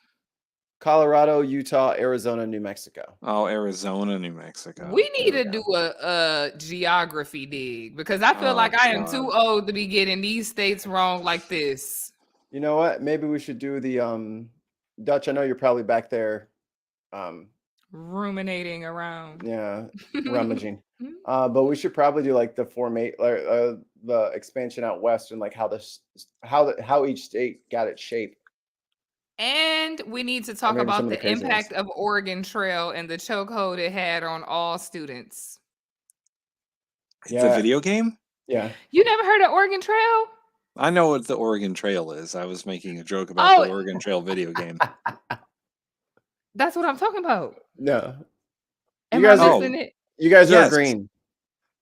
Colorado, Utah, Arizona, New Mexico. Oh, Arizona, New Mexico. We need There to we do a geography dig because I feel Oh, like I am God. too old to be getting these states wrong like this. You know what? Maybe we should do the Dutch. I know you're probably back there. Ruminating around. Yeah, rummaging. But we should probably do like the the expansion out west and like how each state got its shape. And we need to talk maybe some about of the the crazy impact ones. of Oregon Trail and the chokehold it had on all students. The Yeah. video game? Yeah. You never heard of Oregon Trail? I know what the Oregon Trail is. I was making a joke about the Oregon Trail video game. That's what I'm talking about. No. Am You guys I are, missing it? you guys Yes. are green.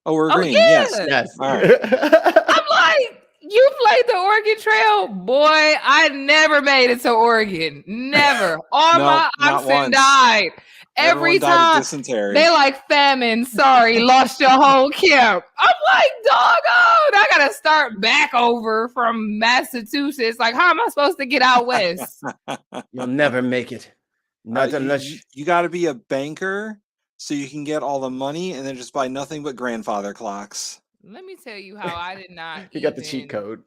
Oh, we're Oh, green. yeah. Yes. Yes. All right. I'm like, you played the Oregon Trail? Boy, I never made it to Oregon. Never. All No, my not oxen once. died. Every Everyone died of time dysentery. they like famine. Sorry, lost your whole camp. I'm like, doggone, I gotta start back over from Massachusetts. Like, how am I supposed to get out west? You'll never make it. Not unless you got to be a banker so you can get all the money and then just buy nothing but grandfather clocks. Let me tell you how I did not. you got the cheat code.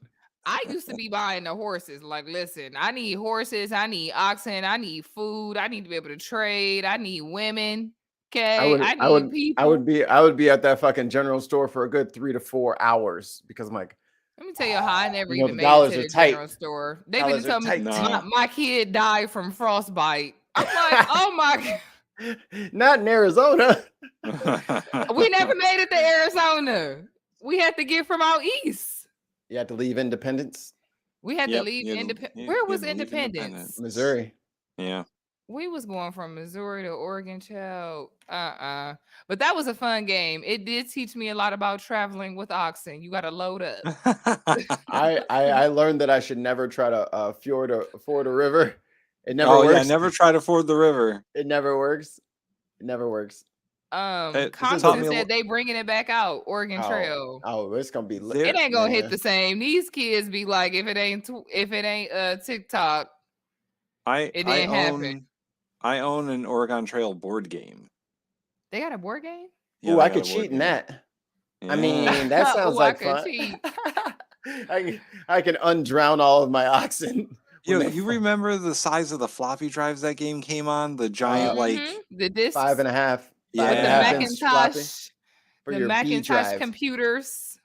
I used to be buying the horses. Like, listen, I need horses, I need oxen, I need food, I need to be able to trade, I need women. Okay, I need people. I would be at that fucking general store for a good 3 to 4 hours because I'm like, Let me tell you how I never You know, even the made it dollars to are the tight. general store. They've been Dollars are telling me tight. my kid died from frostbite. I'm like, oh my God. not in Arizona. We never made it to Arizona. We had to get from out east. You had to leave Independence, We had to Yep, leave you had to- Independence. you Where had was to leave Independence? Independence. Missouri. Yeah. We was going from Missouri to Oregon, child. But that was a fun game. It did teach me a lot about traveling with oxen. You got to load up. I learned that I should never try to ford a river. It never Oh works. yeah, never try to ford the river. It never works. It never works. It taught Constance me a said they bringing it back out, Oregon Trail. Oh, it's gonna be There- It ain't gonna hit man. the same. These kids be like, if it ain't TikTok, I it I didn't happen. own an Oregon Trail board game. They got a board game. Yeah, Ooh, they I got could a board cheat in game. that. I Yeah. mean, that sounds Ooh, I like could fun. cheat. I can undrown all of my oxen. Yo, when they you fall. remember the size of the floppy drives that game came on? The giant like the discs, 5.5, Yeah. with the 5.5 inch floppy Macintosh, for the your B Macintosh drive. computers.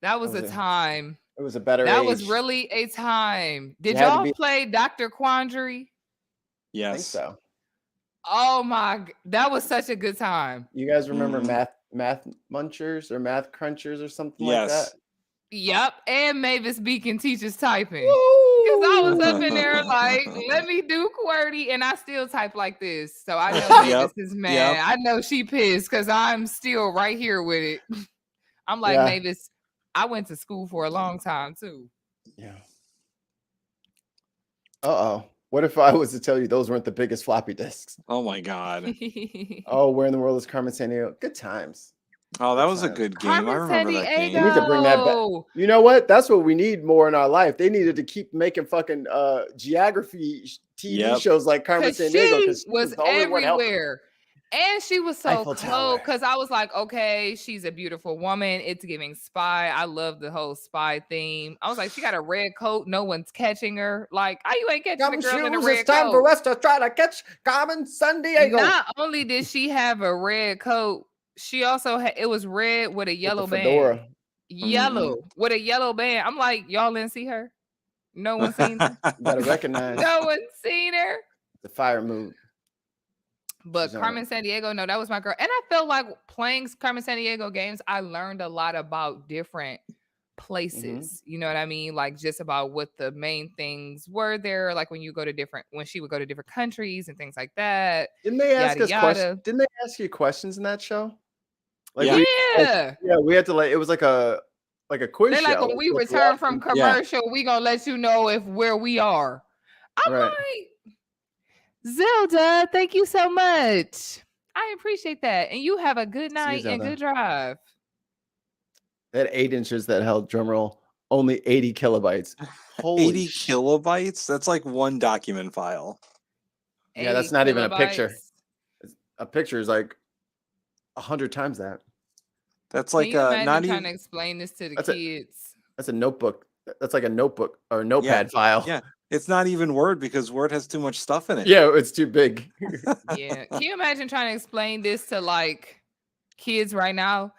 That was a time. It was a better That age. was really a time. Did had to y'all be- play Dr. Quandary? I think yes. so. Oh my, that was such a good time. You guys remember Mhm. math munchers or math crunchers or something like Yes. that? Yep, and Mavis Beacon teaches typing. Because I was up in there like, let me do QWERTY, and I still type like this. So I know Mavis is mad. yep. I know she pissed because I'm still right here with it. I'm like, Yeah. Mavis, I went to school for a long time too. Yeah. Uh-oh. What if I was to tell you those weren't the biggest floppy disks? Oh my god. Oh, where in the world is Carmen Sandiego? Good times. Oh, that was a time. good game. I Carmen remember that game. We need to bring that back. Sandiego. You know what? That's what we need more in our life. They needed to keep making fucking geography TV Yep. shows like Carmen Because Sandiego she was the only one helping. everywhere. And she was so Eiffel close. Tower. Because I was like, okay, she's a beautiful woman. It's giving spy. I love the whole spy theme. I was like, she got a red coat. No one's catching her. Like, how you ain't catching the girl in a red It's time coat? for us to try to catch Carmen Sandiego. Not only did she have a red coat, she also had, it was red with a yellow With the fedora. band. Yellow with a yellow band. I'm like, y'all didn't see her? No one seen her? You gotta recognize No one seen her? the fire mood. But She's on Carmen it. Sandiego, no, that was my girl. And I felt like playing Carmen Sandiego games, I learned a lot about different places. You know what I mean? Like just about what the main things were there. Like when you go to when she would go to different countries and things like that. Didn't they ask Yada, us yada. questions? Didn't they ask you questions in that show? Yeah. We had to like it was like a quiz They're show. like, when we Like, return from Yeah. commercial, we gonna let you know if where we are. I'm Right. like, Zelda, thank you so much. I appreciate that. And you have a good night and Zelda. good drive. They had 8 inches that held drumroll only 80 kilobytes. Holy 80 kilobytes? That's like one document file. Yeah, that's 80 not even a picture. kilobytes. A picture is like 100 times that. That's Can like you imagine not trying even to explain this to the That's a- kids? That's a notebook. That's like a notebook or a notepad file. Yeah, it's not even Word because Word has too much stuff in it. Yeah, it's too big. Yeah. Can you imagine trying to explain this to like kids right now?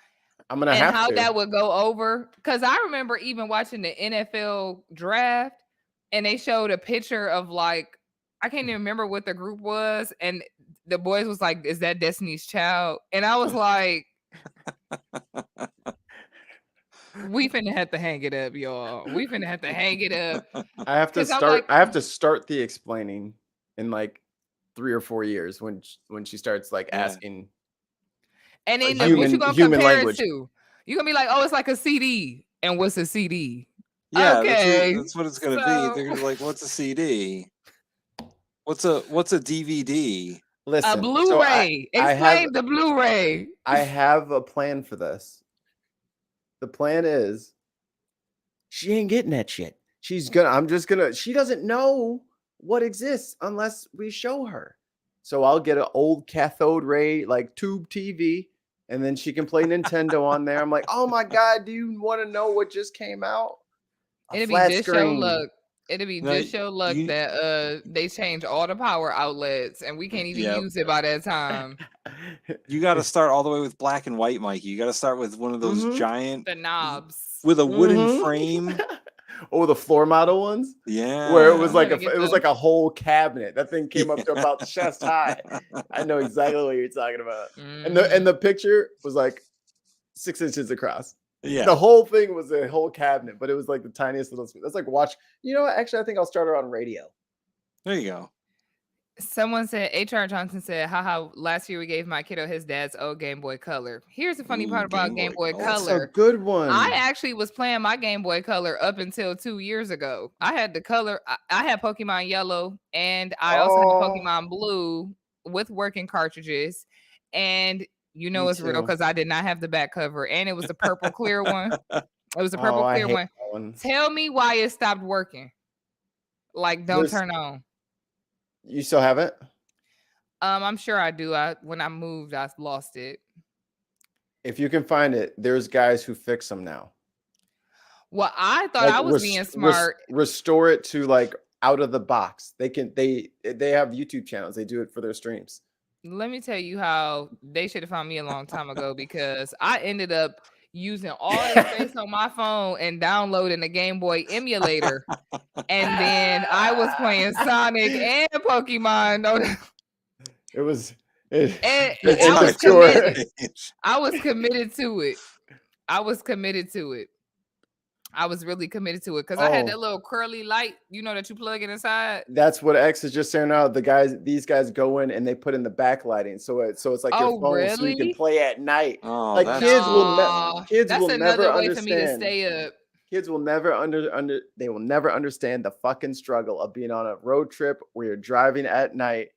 I'm gonna And have how to. that would go over? Because I remember even watching the NFL draft and they showed a picture of like, I can't even remember what the group was. And the boys was like, is that Destiny's Child? And I was like, we finna have to hang it up, y'all. We finna have to hang it up. I have to 'Cause I'm start. like- I have to start the explaining in like 3 or 4 years when she starts like Yeah. asking. And then Like what you gonna human compare language. it to? You gonna be like, oh, it's like a CD. And what's a CD? Yeah, Okay, that's what it's gonna so- be. They're gonna be like, "What's a CD? What's a DVD?" Listen, A so Blu-ray. I Explain the Blu-ray. I have a plan for this. The plan is she ain't getting that shit. She doesn't know what exists unless we show her. So I'll get an old cathode ray, like tube TV, and then she can play Nintendo on there. I'm like, oh my God, do you want to know what just came out? It'll be flat just your screen. luck. It'll be No, just your luck you- that they change all the power outlets and we can't even Yep. use it by that time. You got to start all the way with black and white, Mikey. You got to start with one of those Mhm. giant The knobs. with a wooden Mhm. frame. Oh, the floor model ones? Yeah, Where it was like gotta get it was the- like a whole cabinet. That thing came up to Yeah. about chest high. I know exactly what you're talking about. And Mhm. the picture was like 6 inches across. yeah. The whole thing was a whole cabinet, but it was like the tiniest little. That's like watch. You know what? Actually, I think I'll start her on radio. There you go. Someone said, H.R. Johnson said, haha, last year we gave my kiddo his dad's old Game Boy Color. Here's the funny part about Game Boy That's a Color. good one. I actually was playing my Game Boy Color up until 2 years ago. I had the color, I had Pokemon Yellow, and I also had Pokemon Blue with working cartridges. And you know Me it's real too. because I did not have the back cover, and it was the purple clear one. It was the purple I clear hate one. that one. Tell me why it stopped working. Like, don't There's- turn on. You still have it? I'm sure I do. When I moved, I lost it. If you can find it, there's guys who fix them now. Well, I thought I was being smart. Restore it to like out of the box. They have YouTube channels. They do it for their streams. Let me tell you how they should have found me a long time ago, because I ended up using all the space on my phone and downloading the Game Boy emulator. And then I was playing Sonic and Pokemon. It was And it's I was immature. committed. I was committed to it. I was committed to it. I was really committed to it because I had that little curly light, you know, that you plug in inside. That's what X is just saying now. These guys go in and they put in the backlighting, so it's like your phone, so you can play at night. Oh, like that's kids That's will another never way for me to understand. stay up. Kids will never they will never understand the fucking struggle of being on a road trip where you're driving at night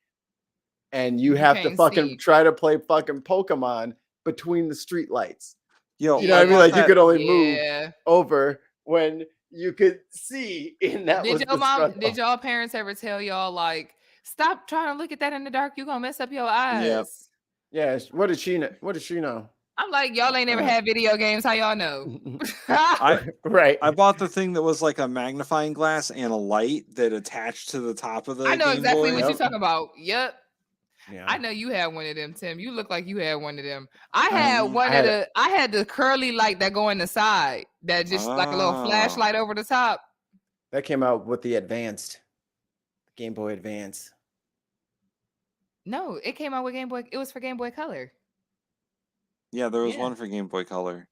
and you have to can't fucking see. try to play fucking Pokemon between the street lights. Yo, You know what I mean? Like you could only move Yeah. over when you could see, and that was Did the struggle. did y'all parents ever tell y'all, like, stop trying to look at that in the dark? You're gonna mess up your eyes. Yeah. What did she know? What did she know? I'm like, y'all ain't never had video games. How y'all know? Right. I bought the thing that was like a magnifying glass and a light that attached to the top of the I know Game exactly Boy. what you're talking about. Yep. Yeah. I know you had one of them, Tim. You look like you had one of them. I had I had the curly light that go in the side, that just like a little flashlight over the top. That came out with the Game Boy Advance. No, it came out with Game Boy. It was for Game Boy Color. Yeah, there was one for Game Boy Color.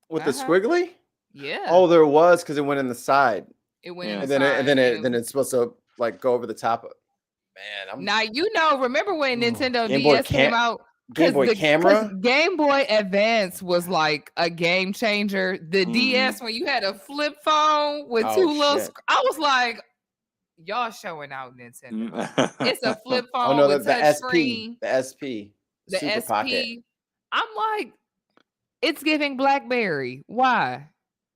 With the squiggly? Yeah. Oh, there was, because it went in the side. It went in and the side. then it's supposed to like go over the top of. Man, Now you know. Remember when Nintendo Game Boy DS came out? Game Boy camera? Game Boy Advance was like a game changer. The DS, when you had a flip phone with two little, I was like, y'all showing out, Nintendo. It's a flip phone with touch screen. The SP. The Super SP. Pocket. I'm like, it's giving BlackBerry. Why?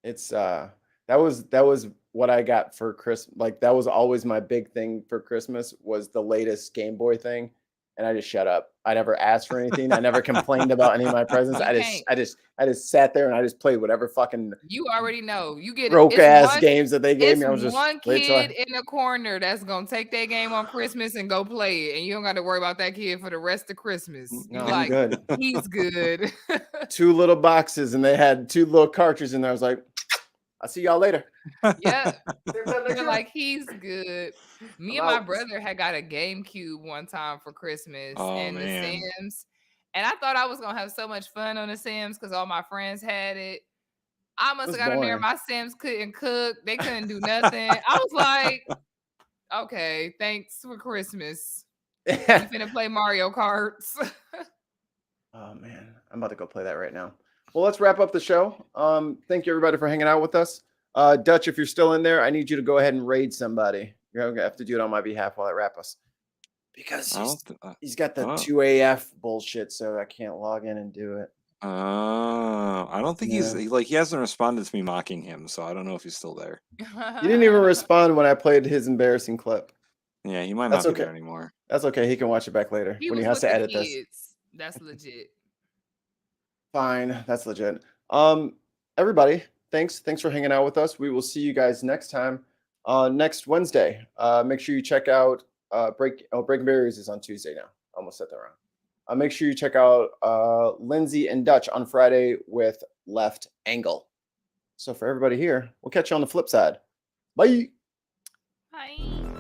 It's that was what I got for Christmas. Like that was always my big thing for Christmas, was the latest Game Boy thing, and I just shut up. I never asked for anything. I never complained about any of my presents. I just sat there and I just played whatever fucking you already know. You get broke ass games that they gave me. I was just one kid in the corner that's gonna take that game on Christmas and go play it, and you don't got to worry about that kid for the rest of Christmas. No, You're I'm like, good. He's good. 2 little boxes, and they had 2 little cartridges in there. I was like, I'll see y'all later. Yeah. You're like, he's good. Me and my brother had got a GameCube one time for Christmas and The Sims. And I thought I was going to have so much fun on The Sims because all my friends had it. I must have got in there. My Sims couldn't cook. They couldn't do nothing. I was like, okay, thanks for Christmas. You finna play Mario Karts. Oh, man. I'm about to go play that right now. Well, let's wrap up the show. Thank you, everybody, for hanging out with us. Dutch, if you're still in there, I need you to go ahead and raid somebody. You're going to have to do it on my behalf while I wrap us. Because he's got the 2AF bullshit, so I can't log in and do it. I don't think he hasn't responded to me mocking him, so I don't know if he's still there. He didn't even respond when I played his embarrassing clip. Yeah, he might not be there anymore. That's okay. He can watch it back later when he has to edit this. That's legit. Fine, that's legit. Everybody, thanks for hanging out with us. We will see you guys next time, next Wednesday. Make sure you check out Breaking Barriers is on Tuesday now. Almost said that wrong. Make sure you check out Lindsay and Dutch on Friday with Left Angle. So for everybody here, we'll catch you on the flip side. Bye. Bye.